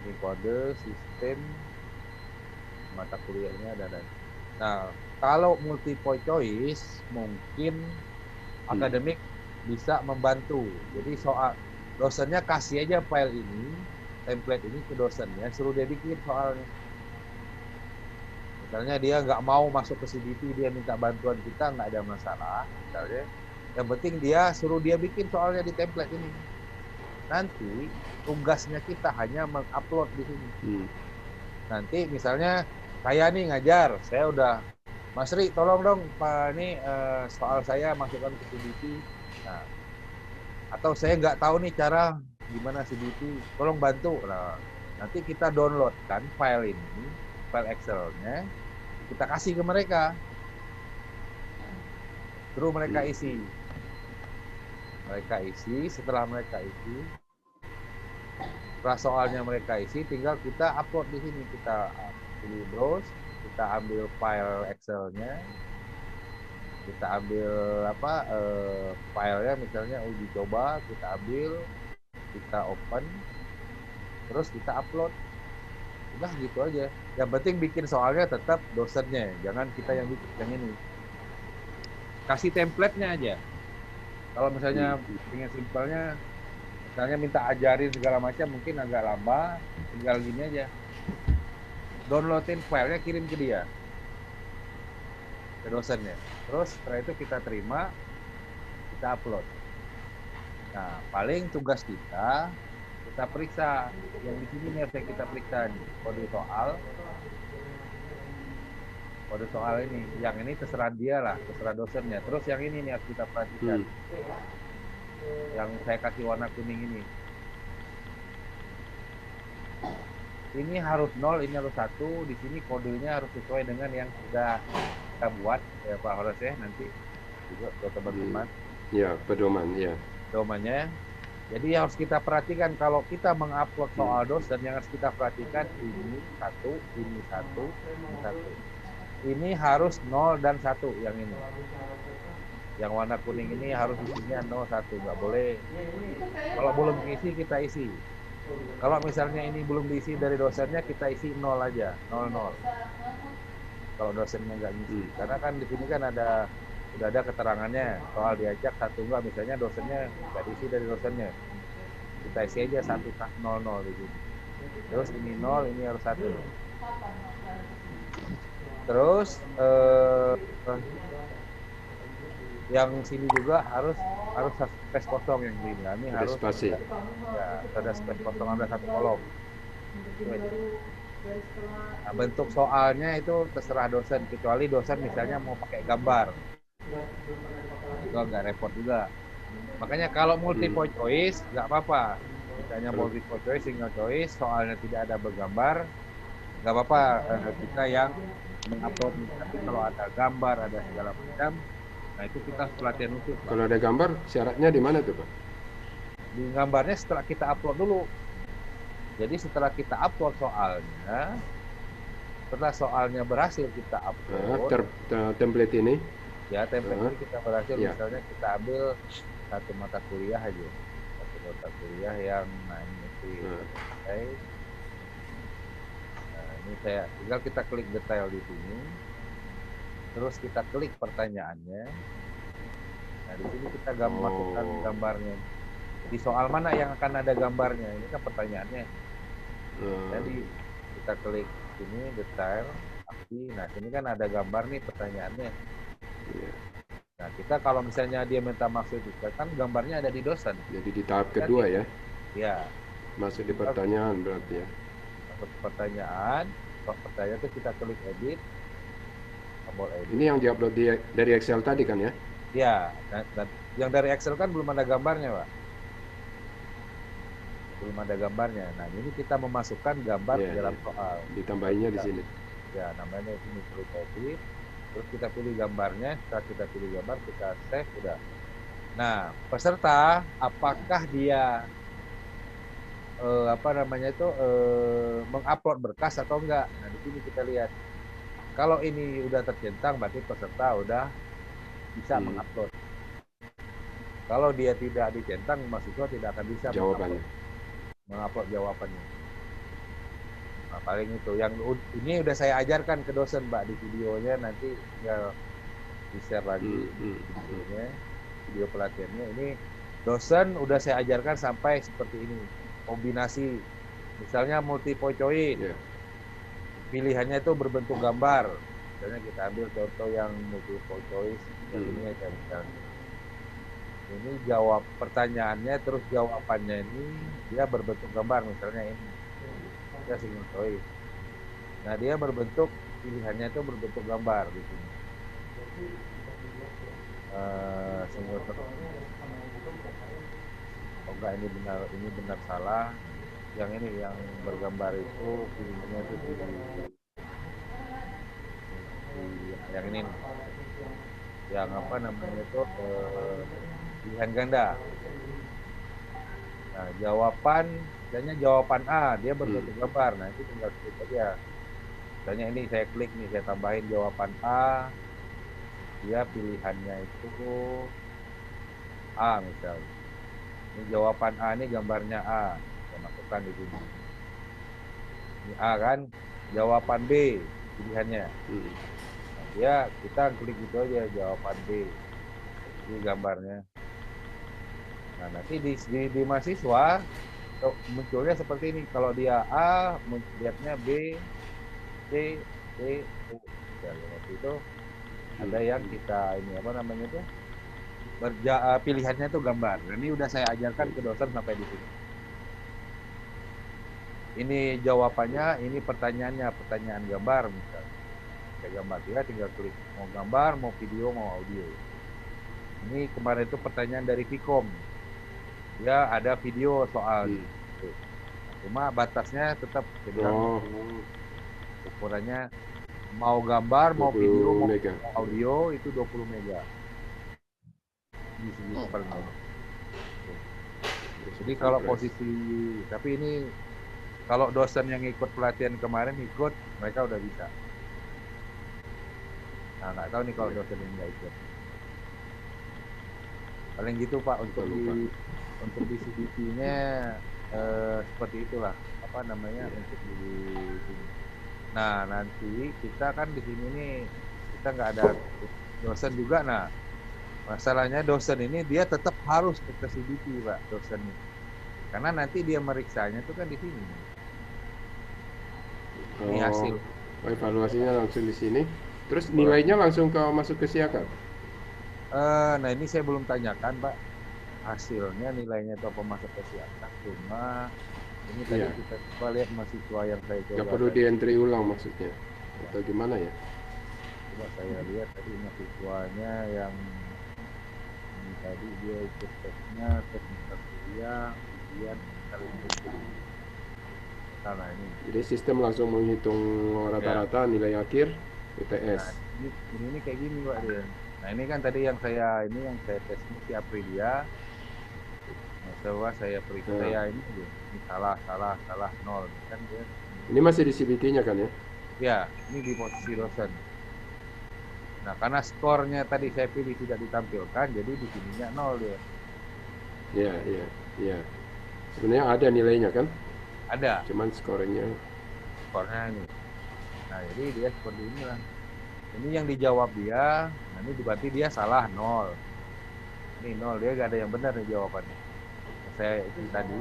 Ini kode, sistem, mata kuliahnya dan. Nah, kalau multiple choice mungkin akademik bisa membantu. Jadi soal dosennya kasih aja file ini, template ini ke dosennya, suruh dia bikin soalnya. Misalnya dia nggak mau masuk ke CBT, dia minta bantuan kita, nggak ada masalah. Misalnya, yang penting dia suruh dia bikin soalnya di template ini. Nanti tugasnya kita hanya mengupload di sini. Nanti misalnya saya nih ngajar, saya udah, Mas Ri, tolong dong Pak, ini soal saya masukkan ke CBT. Nah, atau saya nggak tahu nih cara gimana CBT, tolong bantu. Nah, nanti kita downloadkan file ini, file Excel-nya, kita kasih ke mereka, terus mereka isi. Mereka isi, setelah mereka isi, setelah soalnya mereka isi, tinggal kita upload di sini. Kita pilih browse, kita ambil file Excel-nya, kita ambil filenya misalnya uji coba, kita ambil, kita open, terus kita upload. Udah gitu aja. Yang penting bikin soalnya tetap dosennya, jangan kita yang bikin yang ini. Kasih template-nya aja. Kalau misalnya ingin simpelnya, misalnya minta ajarin segala macam, mungkin agak lama, tinggal gini aja. Downloadin filenya, kirim ke dia, ke dosennya. Terus setelah itu kita terima, kita upload. Nah, paling tugas kita periksa. Yang di sini nih harus kita periksa nih, kode soal ini. Yang ini terserah dia lah, terserah dosennya. Terus yang ini nih harus kita perhatikan. Yang saya kasih warna kuning ini. Ini harus 0, ini harus 1. Di sini kodenya harus sesuai dengan yang sudah kita buat ya Pak Horas ya, nanti juga ke teman-teman. Ya, pedoman ya. Pedomannya. Jadi harus kita perhatikan kalau kita mengupload soal dosen, yang harus kita perhatikan ini 1, ini 1, ini 1. ini harus 0 dan 1 yang ini. Yang warna kuning ini harus isinya 0, 1. Nggak boleh. Kalau belum diisi, kita isi. Kalau misalnya ini belum diisi dari dosennya, kita isi 0 aja. 0, 0. Kalau dosennya nggak ngisi. Karena kan di sini kan sudah ada keterangannya. Soal diajak 1 enggak, misalnya dosennya nggak diisi dari dosennya. Kita isi aja 1, 0, 0 di sini. Terus ini 0, ini harus 1. Terus yang sini juga harus space kosong yang ini. Nah, ini harus spasi. Ya, ada space kosong, ada 1 kolom. Nah, bentuk soalnya itu terserah dosen, kecuali dosen misalnya mau pakai gambar. Itu agak repot juga. Makanya kalau multiple choice nggak apa-apa. Misalnya multiple choice, single choice, soalnya tidak ada bergambar, nggak apa-apa. Kita yang mengupload. Tapi kalau ada gambar, ada segala macam, nah itu kita pelatihan khusus. Kalau ada gambar, syaratnya di mana tuh, Pak? Di gambarnya setelah kita upload dulu. Jadi setelah kita upload soalnya, setelah soalnya berhasil kita upload, template ini, ya template ini kita berhasil, misalnya kita ambil satu mata kuliah aja, satu mata kuliah yang ini saya tinggal kita klik detail di sini, terus kita klik pertanyaannya. Nah di sini kita masukkan gambarnya. Di soal mana yang akan ada gambarnya? Ini kan pertanyaannya. Jadi kita klik sini detail, aktif. Nah sini kan ada gambar nih pertanyaannya. Nah kita kalau misalnya dia minta maksud kan gambarnya ada di dosen. Jadi di tahap kedua ya? Ya. Masuk di pertanyaan berarti ya? Masuk pertanyaan itu kita klik edit. Ini yang diupload dari Excel tadi kan ya? Ya. Dan yang dari Excel kan belum ada gambarnya, Pak. Belum ada gambarnya. Nah ini kita memasukkan gambar ke dalam soal. Ditambahinnya di sini. Ya namanya ini klik edit. Terus kita pilih gambarnya. Setelah kita pilih gambar, kita save udah. Nah peserta apakah dia mengupload berkas atau enggak? Nah di sini kita lihat. Kalau ini udah tercentang, berarti peserta udah bisa mengupload. Kalau dia tidak dicentang, mahasiswa tidak akan bisa mengupload jawabannya. Nah, paling itu. Yang ini udah saya ajarkan ke dosen, Mbak, di videonya. Nanti tinggal di-share lagi videonya, video pelatihannya. Ini dosen udah saya ajarkan sampai seperti ini. Kombinasi, misalnya multiple choice. Pilihannya itu berbentuk gambar. Misalnya kita ambil contoh yang multiple choice. Ini aja misalnya. Ini jawab pertanyaannya, terus jawabannya ini dia berbentuk gambar, misalnya ini. Dia single choice. Nah dia berbentuk, pilihannya itu berbentuk gambar di sini. Single choice. Oh enggak, ini benar salah. Yang ini yang bergambar itu pilihannya itu yang ini nih. Yang apa namanya itu pilihan ganda. Nah misalnya jawaban A dia berbentuk gambar. Nah itu tinggal klik aja. Misalnya ini saya klik nih, saya tambahin jawaban A, dia pilihannya itu A misalnya. Ini jawaban A, ini gambarnya A. Saya masukkan di sini. Ini A kan, jawaban B pilihannya. Nah, kita klik gitu aja, jawaban B. Ini gambarnya. Nah, nanti di mahasiswa munculnya seperti ini. Kalau dia A, lihatnya B, C, D, E. Dan waktu itu ada yang kita ini apa namanya itu? Pilihannya itu gambar. Nah, ini udah saya ajarkan ke dosen sampai di sini. Ini jawabannya, ini pertanyaannya, pertanyaan gambar misalnya. Kayak gambar, dia tinggal klik mau gambar, mau video, mau audio. Ini kemarin itu pertanyaan dari Vkom. Ya ada video soal. Cuma batasnya tetap ukurannya mau gambar, mau video, mau audio itu 20 mega. Di sini jadi kalau posisi, tapi ini kalau dosen yang ikut pelatihan kemarin ikut, mereka udah bisa. Nah, nggak tahu nih kalau dosen ini nggak ikut. Paling gitu Pak untuk di CBT-nya seperti itulah apa namanya untuk di. Nah nanti kita kan di sini nih kita nggak ada dosen juga. Nah masalahnya dosen ini dia tetap harus ke CBT Pak dosen ini. Karena nanti dia meriksanya itu kan di sini. Ini hasil. Evaluasinya langsung di sini. Terus nilainya langsung masuk ke siakan? Nah ini saya belum tanyakan Pak hasilnya nilainya itu apa masuk ke siakan. Cuma ini tadi kita coba lihat mahasiswa yang saya coba. Nggak perlu di entry ulang maksudnya? Atau gimana ya? Coba saya lihat tadi mahasiswanya yang ini tadi dia ikut tesnya, tes kuliah, ujian, kali sana ini. Jadi sistem langsung menghitung rata-rata nilai akhir UTS. Nah, ini kayak gini Pak dia. Nah ini kan tadi yang saya tes ini si Aprilia. Nah, saya periksa saya ini salah nol kan dia. Ini masih di CBT-nya kan ya? Ya, ini di posisi dosen. Nah karena skornya tadi saya pilih tidak ditampilkan, jadi di sininya nol dia. Iya. Sebenarnya ada nilainya kan? Ada. Cuman skornya ini. Nah jadi dia seperti inilah. Ini yang dijawab dia, nah ini berarti dia salah nol. Ini nol, dia gak ada yang benar nih jawabannya. Saya itu tadi,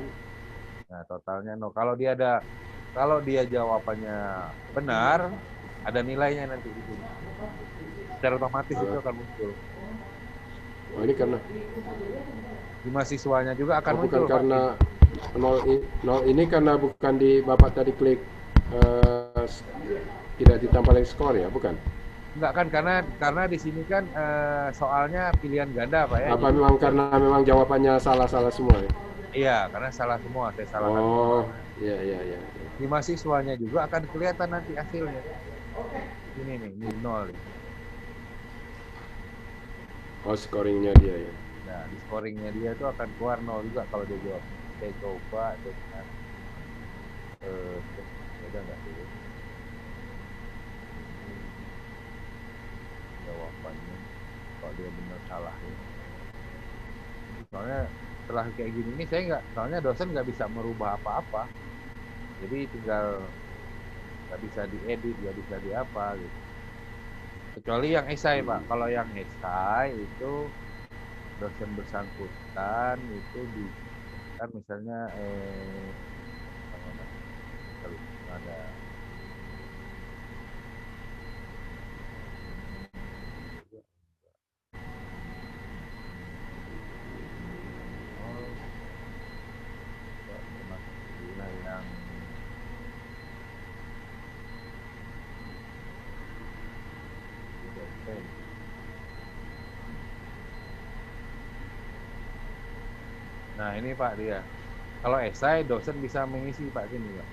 nah totalnya nol. Kalau dia jawabannya benar, ada nilainya nanti di sini. Secara otomatis itu akan muncul. Oh ini karena di mahasiswanya juga akan muncul. Bukan karena nol ini karena bukan di Bapak tadi klik tidak ditampilkan skor ya, bukan? Enggak kan karena di sini kan soalnya pilihan ganda Pak ya. Apa memang karena memang jawabannya salah-salah semua ya? Iya, karena salah semua, saya salah. Oh, iya. Di mahasiswanya juga akan kelihatan nanti hasilnya. Ini nih, ini nol. Oh, scoringnya dia ya. Nah, di scoringnya dia itu akan keluar nol juga kalau dia jawab. Saya coba dengan udah nggak dulu. Jawabannya kalau dia benar salah ya. Soalnya setelah kayak gini nih soalnya dosen nggak bisa merubah apa-apa, jadi tinggal nggak bisa diedit, nggak bisa diapa gitu, kecuali yang esai Pak. Kalau yang esai itu dosen bersangkutan itu kan misalnya ada Nah ini Pak dia. Kalau esai dosen bisa mengisi Pak sini Pak.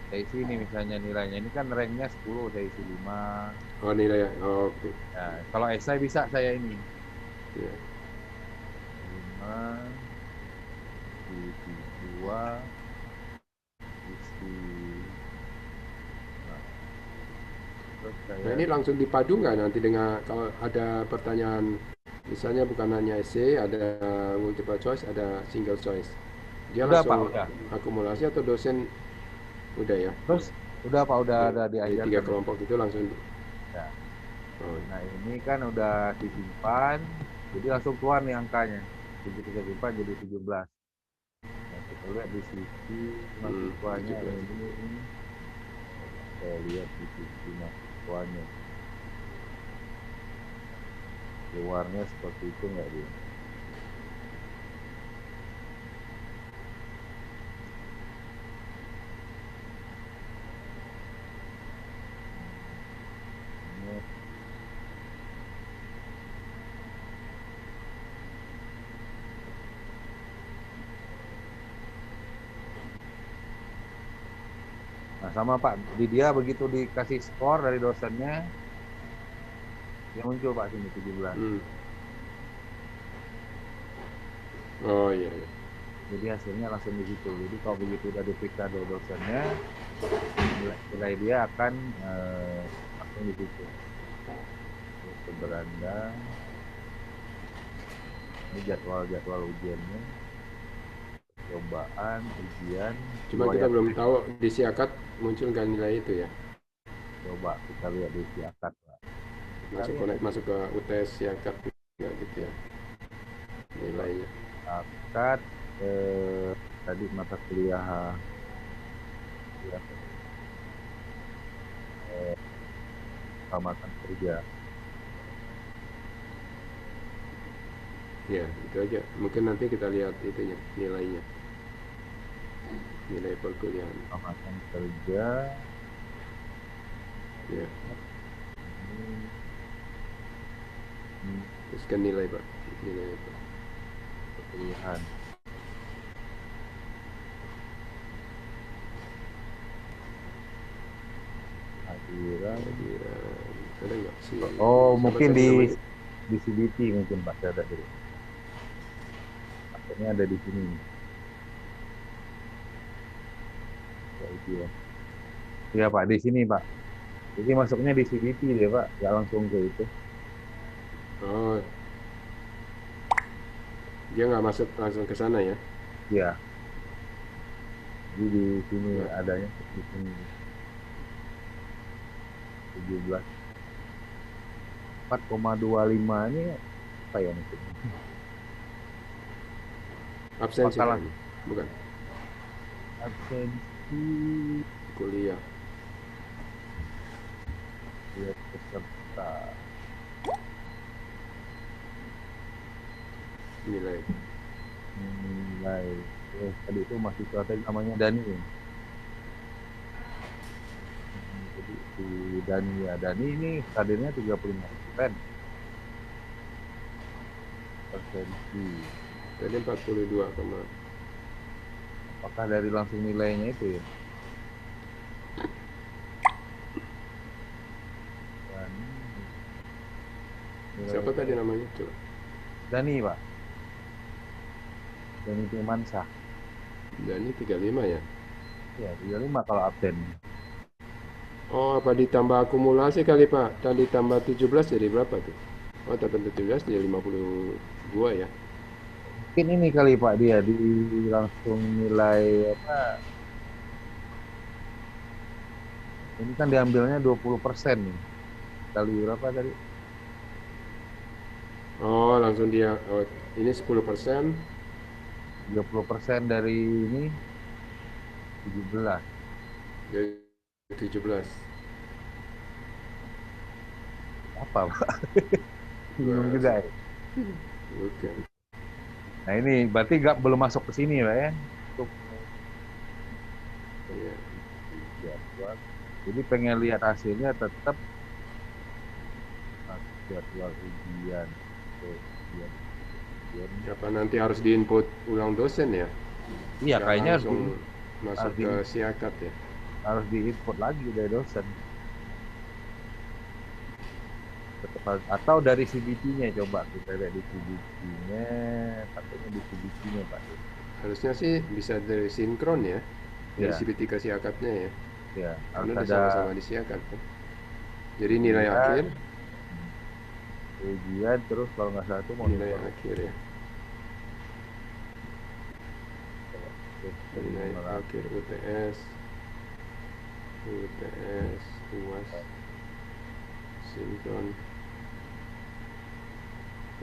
Dari sini misalnya nilainya ini kan ranknya 10, saya isi 5. Oh nilai ya. Oh, oke. Nah, kalau esai bisa saya ini. Ya. 5 isi 2 isi. Nah ini langsung dipadu nggak nanti dengan kalau ada pertanyaan misalnya bukan hanya essay, ada multiple choice, ada single choice. Dia udah, langsung Pak, udah. akumulasi atau dosen udah ya? Terus udah Pak, udah diajarkan. 3 kelompok itu langsung. Ya. Oh. Nah ini kan udah disimpan, jadi langsung keluar nih angkanya. Begitu kita simpan jadi 17. Nah, kita lihat di sisi mahasiswanya ini. Saya lihat di sisi mahasiswanya. Keluarnya seperti itu nggak dia? Nah sama Pak, di dia begitu dikasih skor dari dosennya, dia muncul Pak sini 17. Oh iya. Jadi hasilnya langsung di situ. Jadi kalau begitu udah diperiksa dari dosennya, nilai dia akan langsung di situ. beranda. Ini jadwal ujiannya, percobaan, ujian. Cuma kita belum tahu di siakat muncul nggak nilai itu ya. Coba kita lihat di siakat lah. Masuk ke UTS siakat nggak gitu ya nilainya. Siakat tadi mata kuliah keselamatan kerja. Ya, itu aja. Mungkin nanti kita lihat itunya, nilainya. Nilai perkuliahan. Keselamatan kerja. Ya. Terus kan nilai, Pak. Nilai apa? Perkuliahan. Hadiran. Ada nggak sih? Oh, mungkin di CBT mungkin Pak, saya ada dulu. Akhirnya ada di sini. Iya Pak, di sini Pak. Jadi masuknya di CBT deh Pak, nggak langsung ke itu. Oh, dia nggak masuk langsung ke sana ya? Iya. Jadi di sini adanya di sini 17 4,25 ini apa ya maksudnya? Absensi Makalah. kan? Bukan? Absensi Kuliah. peserta. Nilai. Tadi itu mahasiswa tadi namanya Dani. Jadi si Dani ya, Dani ini kadernya 35%. Persensi. Tadi 42, Apakah dari langsung nilainya itu ya? Dani. siapa tadi namanya? Coba. Dani Pak. Dani Firmansyah. Dani 35 ya? Ya 35 kalau absen. Oh, apa ditambah akumulasi kali Pak? Tadi tambah 17 jadi berapa tuh? Oh, tambah 17 jadi 52 ya? Mungkin ini kali Pak, dia di langsung nilai apa? Ini kan diambilnya 20% nih. Kali berapa tadi? Oh, langsung dia. Oh, ini 10%. 30% dari ini 17. Jadi 17. Apa Pak? Bingung juga ya. Bukan. Nah ini berarti belum masuk ke sini Pak ya? Untuk Iya. jadwal. Jadi pengen lihat hasilnya tetap jadwal ujian. Apa nanti harus diinput ulang dosen ya? Iya Nggak kayaknya langsung masuk ke siakat ya? harus diinput lagi dari dosen. Atau dari CBT-nya, coba kita lihat di CBT-nya, katanya di CBT-nya Pak. Harusnya sih bisa dari sinkron ya, dari Ya. CBT ke siakatnya ya. Ya, harus Karena udah ada sama-sama di siakat kan. Jadi nilai Ujian. akhir, ujian, terus kalau nggak salah itu nilai monitor. akhir ya. Nilai akhir UTS, UAS, sinkron,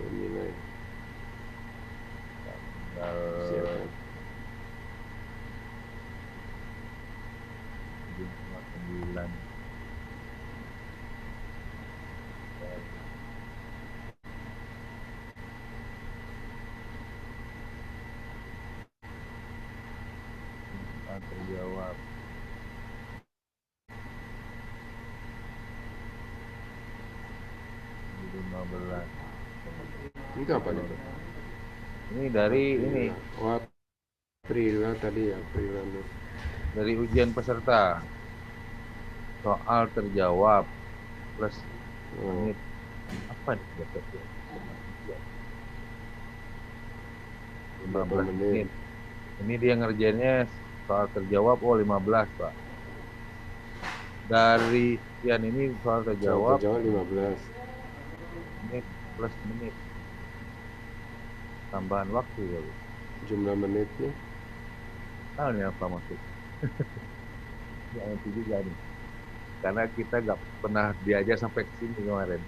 nilai siakat. Tanggal 9. Terjawab. Di 15. Itu apa nih? Ini dari ini Oh, April tadi ya, April. dari ujian peserta. Soal terjawab plus menit. Apa nih dapetnya? 15 menit. Ini dia ngerjainnya soal terjawab 15 Pak. Dari sekian ini soal terjawab 15. menit plus menit. Tambahan waktu ya, Bu. Jumlah menitnya. Ini apa maksud? Ya, itu juga nih. Karena kita nggak pernah diajar sampai ke sini kemarin.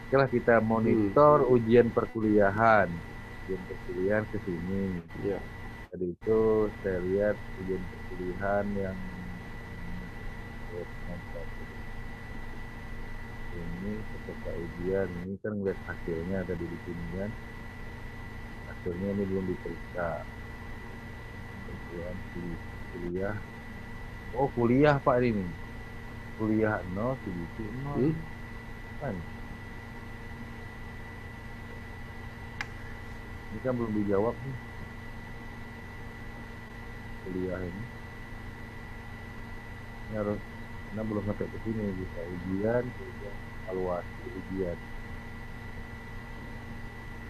Setelah kita monitor ujian perkuliahan ke sini. Ya. Tadi itu saya lihat ujian perkuliahan yang ini peserta ujian ini kan ngeliat hasilnya tadi di sini kan. Hasilnya ini belum diperiksa. Kuliah. Oh, kuliah Pak ini. Kuliah 0, CBT 0. Kan? Ini kan belum dijawab nih. Kuliah ini. Ini harus, karena belum sampai ke sini bisa ujian, evaluasi ujian.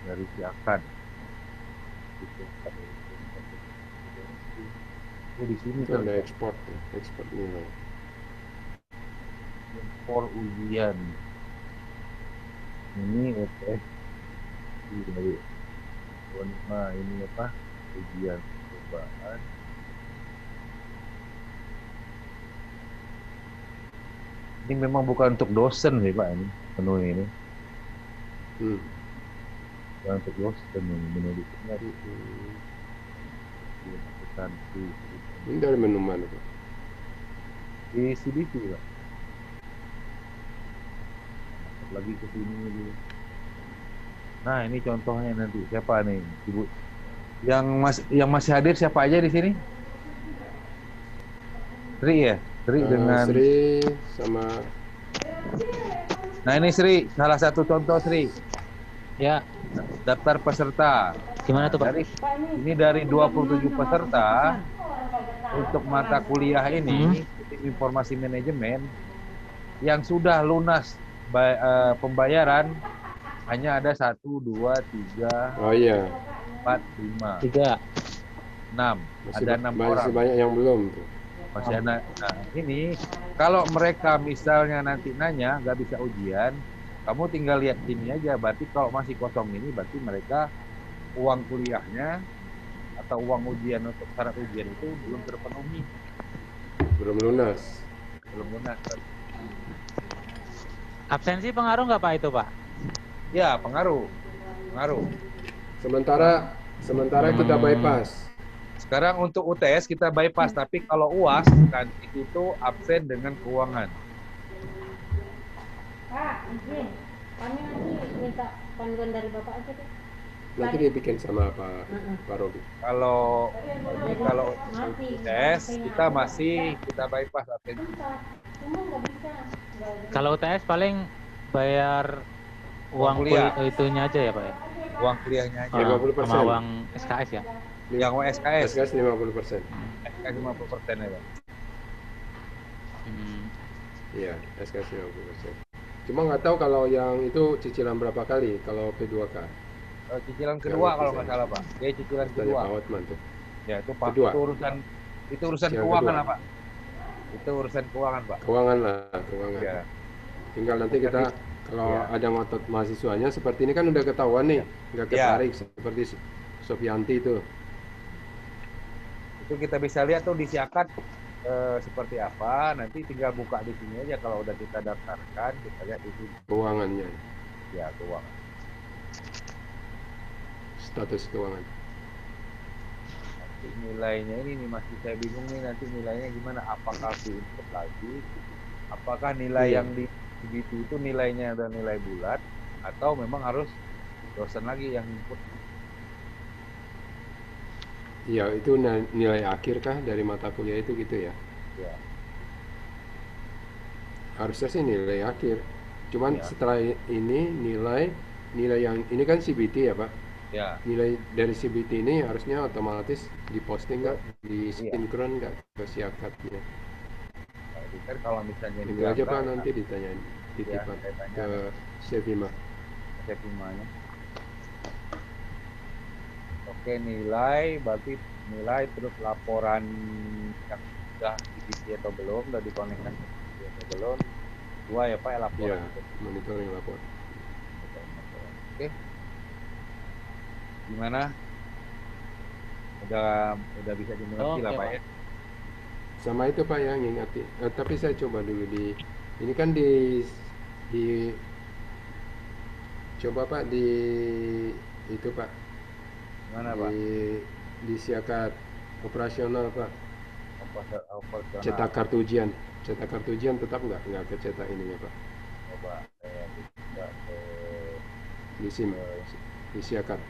Dari siakan. Di sini itu ada ekspor nilai. Ekspor ujian. Ini ETS dari 25 ini apa? Ujian percobaan. Ini memang bukan untuk dosen sih Pak ini penuh ini. Bukan untuk dosen ini menurutnya. Ini dari menu mana Pak? Di CBT Pak. Lagi ke sini dulu. Nah ini contohnya nanti siapa nih Ibu? Yang masih hadir siapa aja di sini? Sri ya? Sri dengan Sri sama. Nah ini Sri, salah satu contoh Sri. Ya. Daftar peserta. Gimana tuh Pak? Ini dari 27 peserta untuk mata kuliah ini, informasi manajemen, yang sudah lunas pembayaran hanya ada 1, 2, 3, Oh iya. 4, 5, 6. Ada 6 orang. Masih banyak yang belum tuh. Masih ada. Nah ini kalau mereka misalnya nanti nanya nggak bisa ujian, kamu tinggal lihat sini aja. Berarti kalau masih kosong ini, berarti mereka uang kuliahnya atau uang ujian untuk syarat ujian itu belum terpenuhi. Belum lunas. Belum lunas. Absensi pengaruh nggak Pak itu Pak? Ya pengaruh. Sementara kita bypass. Sekarang untuk UTS kita bypass, tapi kalau UAS kan itu absen dengan keuangan. Pak, izin. Kami nanti minta panduan dari Bapak aja deh. Nanti dibikin sama Pak Robi. Kalau UTS kita bypass absensi. Kalau UTS paling bayar uang kuliah itunya aja ya Pak ya? Uang kuliahnya aja. 50%. Sama uang SKS ya? Yang SKS. SKS 50%. SKS 50% ya Pak. Iya, SKS 50%. Cuma nggak tahu kalau yang itu cicilan berapa kali kalau P2K. Cicilan kedua kalau nggak salah Pak. Dia cicilan kedua. Pak Hotman tuh. Ya itu Pak. Itu urusan keuangan lah Pak. Itu urusan keuangan Pak. Keuangan. Ya. Tinggal nanti kita kalau ada ngotot mahasiswanya seperti ini kan udah ketahuan nih, nggak ketarik seperti Sofianti itu. Itu kita bisa lihat tuh di Siakat seperti apa. Nanti tinggal buka di sini aja kalau udah kita daftarkan, kita lihat di sini. Keuangannya. Ya keuangan. Status keuangan. Nanti nilainya ini masih saya bingung nih nanti nilainya gimana? Apakah diinput lagi? Apakah nilai yang di CBT itu nilainya udah nilai bulat atau memang harus dosen lagi yang input? Iya, itu nilai akhir kah dari mata kuliah itu gitu ya? Ya. Harusnya sih nilai akhir. Cuman setelah ini nilai yang ini kan CBT ya Pak? Ya. Nilai dari CBT ini harusnya otomatis diposting nggak, disinkron nggak ke Siakatnya? Kan kalau misalnya ini aja Pak nanti ditanyain titipan ke Sevima. Sevimanya. Oke, nilai berarti nilai terus laporan yang sudah CBT atau belum, sudah dikonekkan atau belum, Dua ya Pak, Ya, laporan. monitoring lapor. Oke. Gimana? Udah bisa dimengerti Oke, lah Pak Pak. ya. Sama itu Pak ya, ngingati. Tapi saya coba dulu ini kan di coba Pak di itu Pak Gimana di Pak? di siakat operasional Pak. Operasional. Cetak kartu ujian tetap nggak kecetak ininya Pak. Coba saya buka ke Di SIM, di siakat.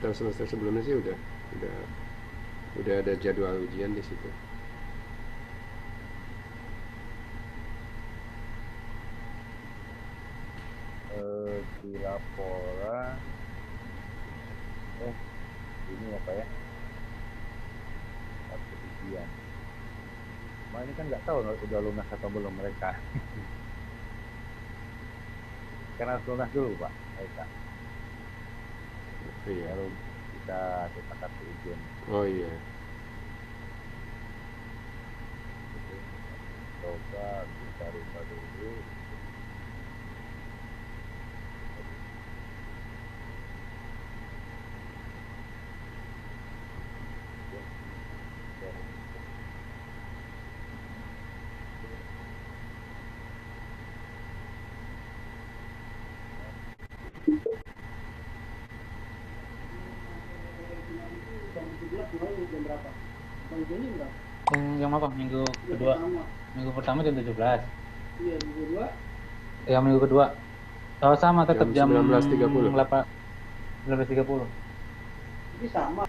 Semester sebelumnya sih udah ada jadwal ujian di situ. Di laporan. Ini apa ya? Kartu ujian. Cuma ini kan nggak tahu udah lunas atau belum mereka. Kan harus lunas dulu Pak mereka. Iya. Baru kita cetak kartu ujian. Oh iya. Coba kita rubah dulu. Yang apa? Minggu kedua. Minggu pertama jam 17. Iya, minggu kedua. Ya, minggu kedua. Oh, sama tetap jam 19.30. 19.30. Ini sama.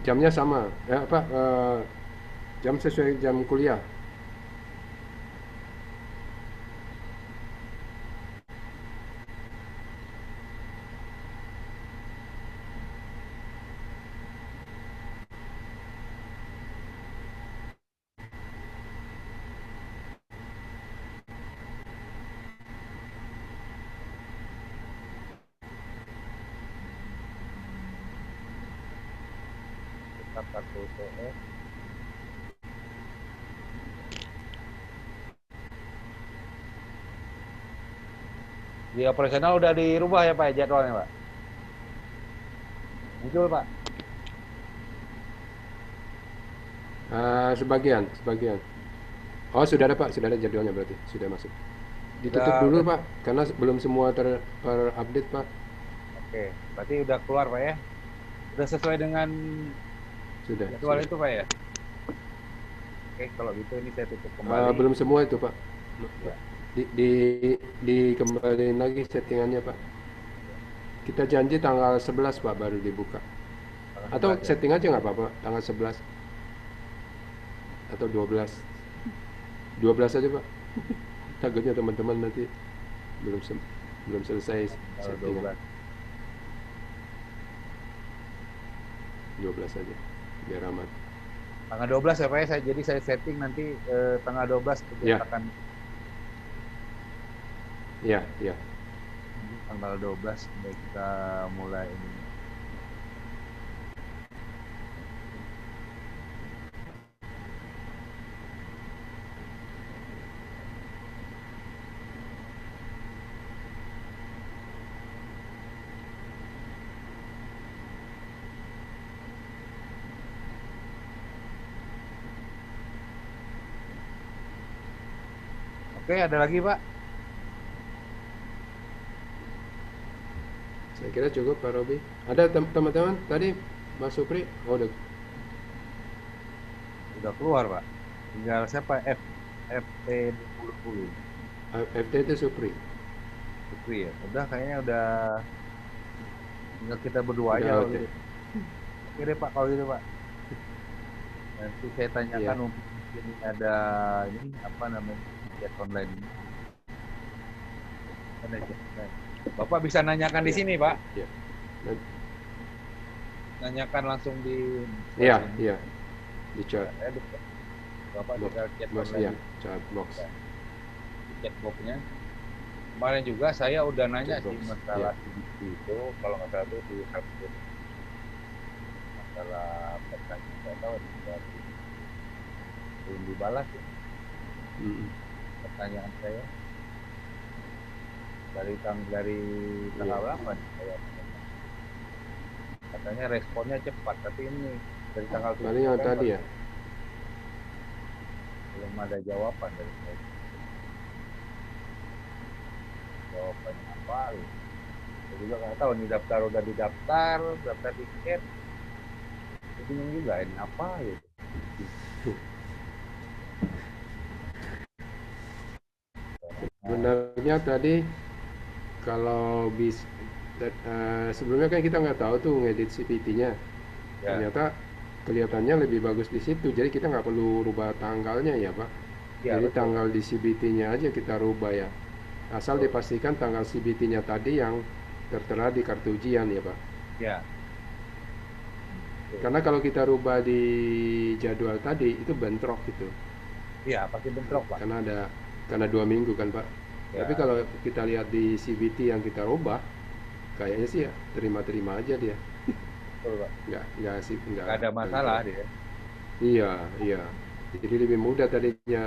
Jamnya sama. Jam sesuai jam kuliah. Cetak kartu UTS. Di operasional udah dirubah ya Pak jadwalnya Pak? Muncul Pak? Sebagian. Oh, sudah ada Pak, sudah ada jadwalnya berarti, sudah masuk. Ditutup Udah. dulu Pak, karena belum semua terupdate Pak. Oke, berarti udah keluar Pak ya? Udah sesuai dengan Sudah. jadwal sudah. itu Pak ya? Oke, kalau gitu ini saya tutup kembali. Belum semua itu Pak. Ya. Dikembaliin lagi settingannya Pak. Kita janji tanggal 11 Pak baru dibuka. Atau Tanggal 11 ya? setting aja nggak apa-apa, tanggal 11 atau 12. 12 aja Pak. Takutnya teman-teman nanti belum selesai Tanggal settingan. 12. 12 aja biar aman. Tanggal 12 ya Pak ya, jadi saya setting nanti tanggal 12 Ya. akan Iya. tanggal 12 baik kita mulai ini. Oke, ada lagi Pak? Saya kira cukup Pak Robi. Ada teman-teman tadi Mas Supri? Oh, udah. Udah keluar Pak. Tinggal siapa? FT 20. FT itu Supri. Supri ya. Udah kayaknya udah tinggal kita berdua aja Udah, kalau oke. gitu. Oke deh Pak kalau gitu Pak. Nanti saya tanyakan Iya. mungkin ada ini apa namanya chat online ini. Ada chat online. Bapak bisa nanyakan di sini Pak. Iya. Nanyakan langsung di. Iya. Di chat Bapak box, bisa chat box online. ya, chat box. checkboxnya. Kemarin juga saya udah nanya sih Checkbox, masalah CBT itu, kalau nggak salah itu di helpdesk masalah pertanyaan saya tahu belum dibalas ya, Mm-mm. pertanyaan saya dari tanggal berapa nih saya menanya. Katanya responnya cepat, tapi ini dari tanggal 7 Paling yang November tadi ya. belum ada jawaban dari saya. Jawabannya apa? Saya juga nggak tahu nih, daftar udah didaftar, daftar tiket. Saya bingung juga ini apa gitu. Sebenarnya tadi kalau sebelumnya kan kita nggak tahu tuh ngedit CPT-nya. Ya, Ternyata kelihatannya lebih bagus di situ. Jadi kita nggak perlu rubah tanggalnya ya Pak. ya Jadi betul. tanggal di CBT-nya aja kita rubah ya. Asal Betul. dipastikan tanggal CBT-nya tadi yang tertera di kartu ujian ya Pak. Ya, Karena kalau kita rubah di jadwal tadi itu bentrok gitu. ya pasti bentrok Pak. Karena 2 minggu kan Pak. Ya, Tapi kalau kita lihat di CBT yang kita rubah, kayaknya sih ya terima-terima aja dia. betul Pak. Nggak sih Nggak ada masalah dia. Iya, iya. Jadi lebih mudah tadinya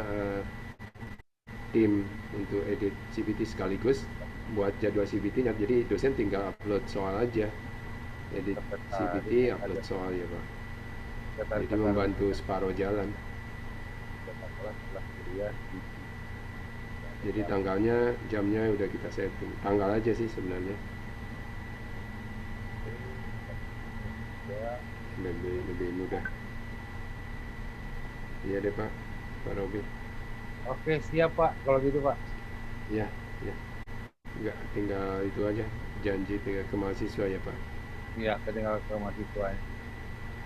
tim untuk edit CBT sekaligus buat jadwal CBT-nya. Jadi dosen tinggal upload soal aja. Edit CBT, upload soal ya Pak. Jadi membantu separuh jalan. Jadi tanggalnya, jamnya udah kita setting. Tanggal aja sih sebenarnya. Lebih mudah. Iya deh Pak, Pak Robi. Oke, siap Pak. Kalau gitu Pak. Ya, ya. Enggak, tinggal itu aja. Janji tinggal ke mahasiswa ya Pak. Iya, tinggal ke mahasiswa.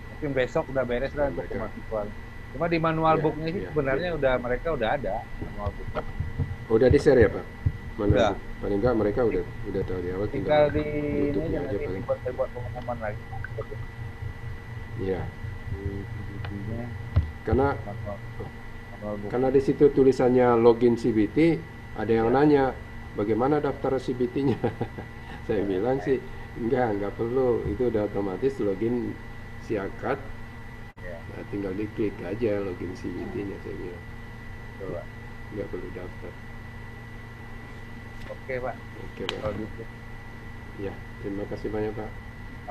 Mungkin besok udah beres lah untuk ke Mereka. mahasiswa. Cuma di manual Ya, booknya sih ya, sebenarnya ya. mereka udah ada manual book. Udah di-share ya Pak? Mana Udah. paling enggak mereka udah tahu di awal, Tinggal tinggal di ini nutupnya aja aja nanti paling. dibuat pengumuman lagi. Iya. Di CBT-nya Karena manual book. karena di situ tulisannya login CBT, ada yang nanya bagaimana daftar CBT-nya. Saya bilang sih enggak perlu, itu udah otomatis login Siakat. Ya, Nah, tinggal diklik aja login CBT-nya saya bilang. betul Pak. Enggak perlu daftar. Oke Pak. Oke Pak. Kalau gitu. Ya, terima kasih banyak Pak.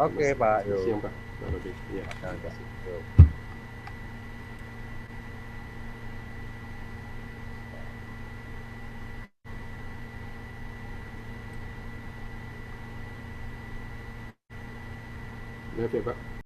Oke Pak. Selamat Yuk. siang Pak. Pak Robi. Ya, terima Oke. kasih. Yuk. Maaf ya Pak.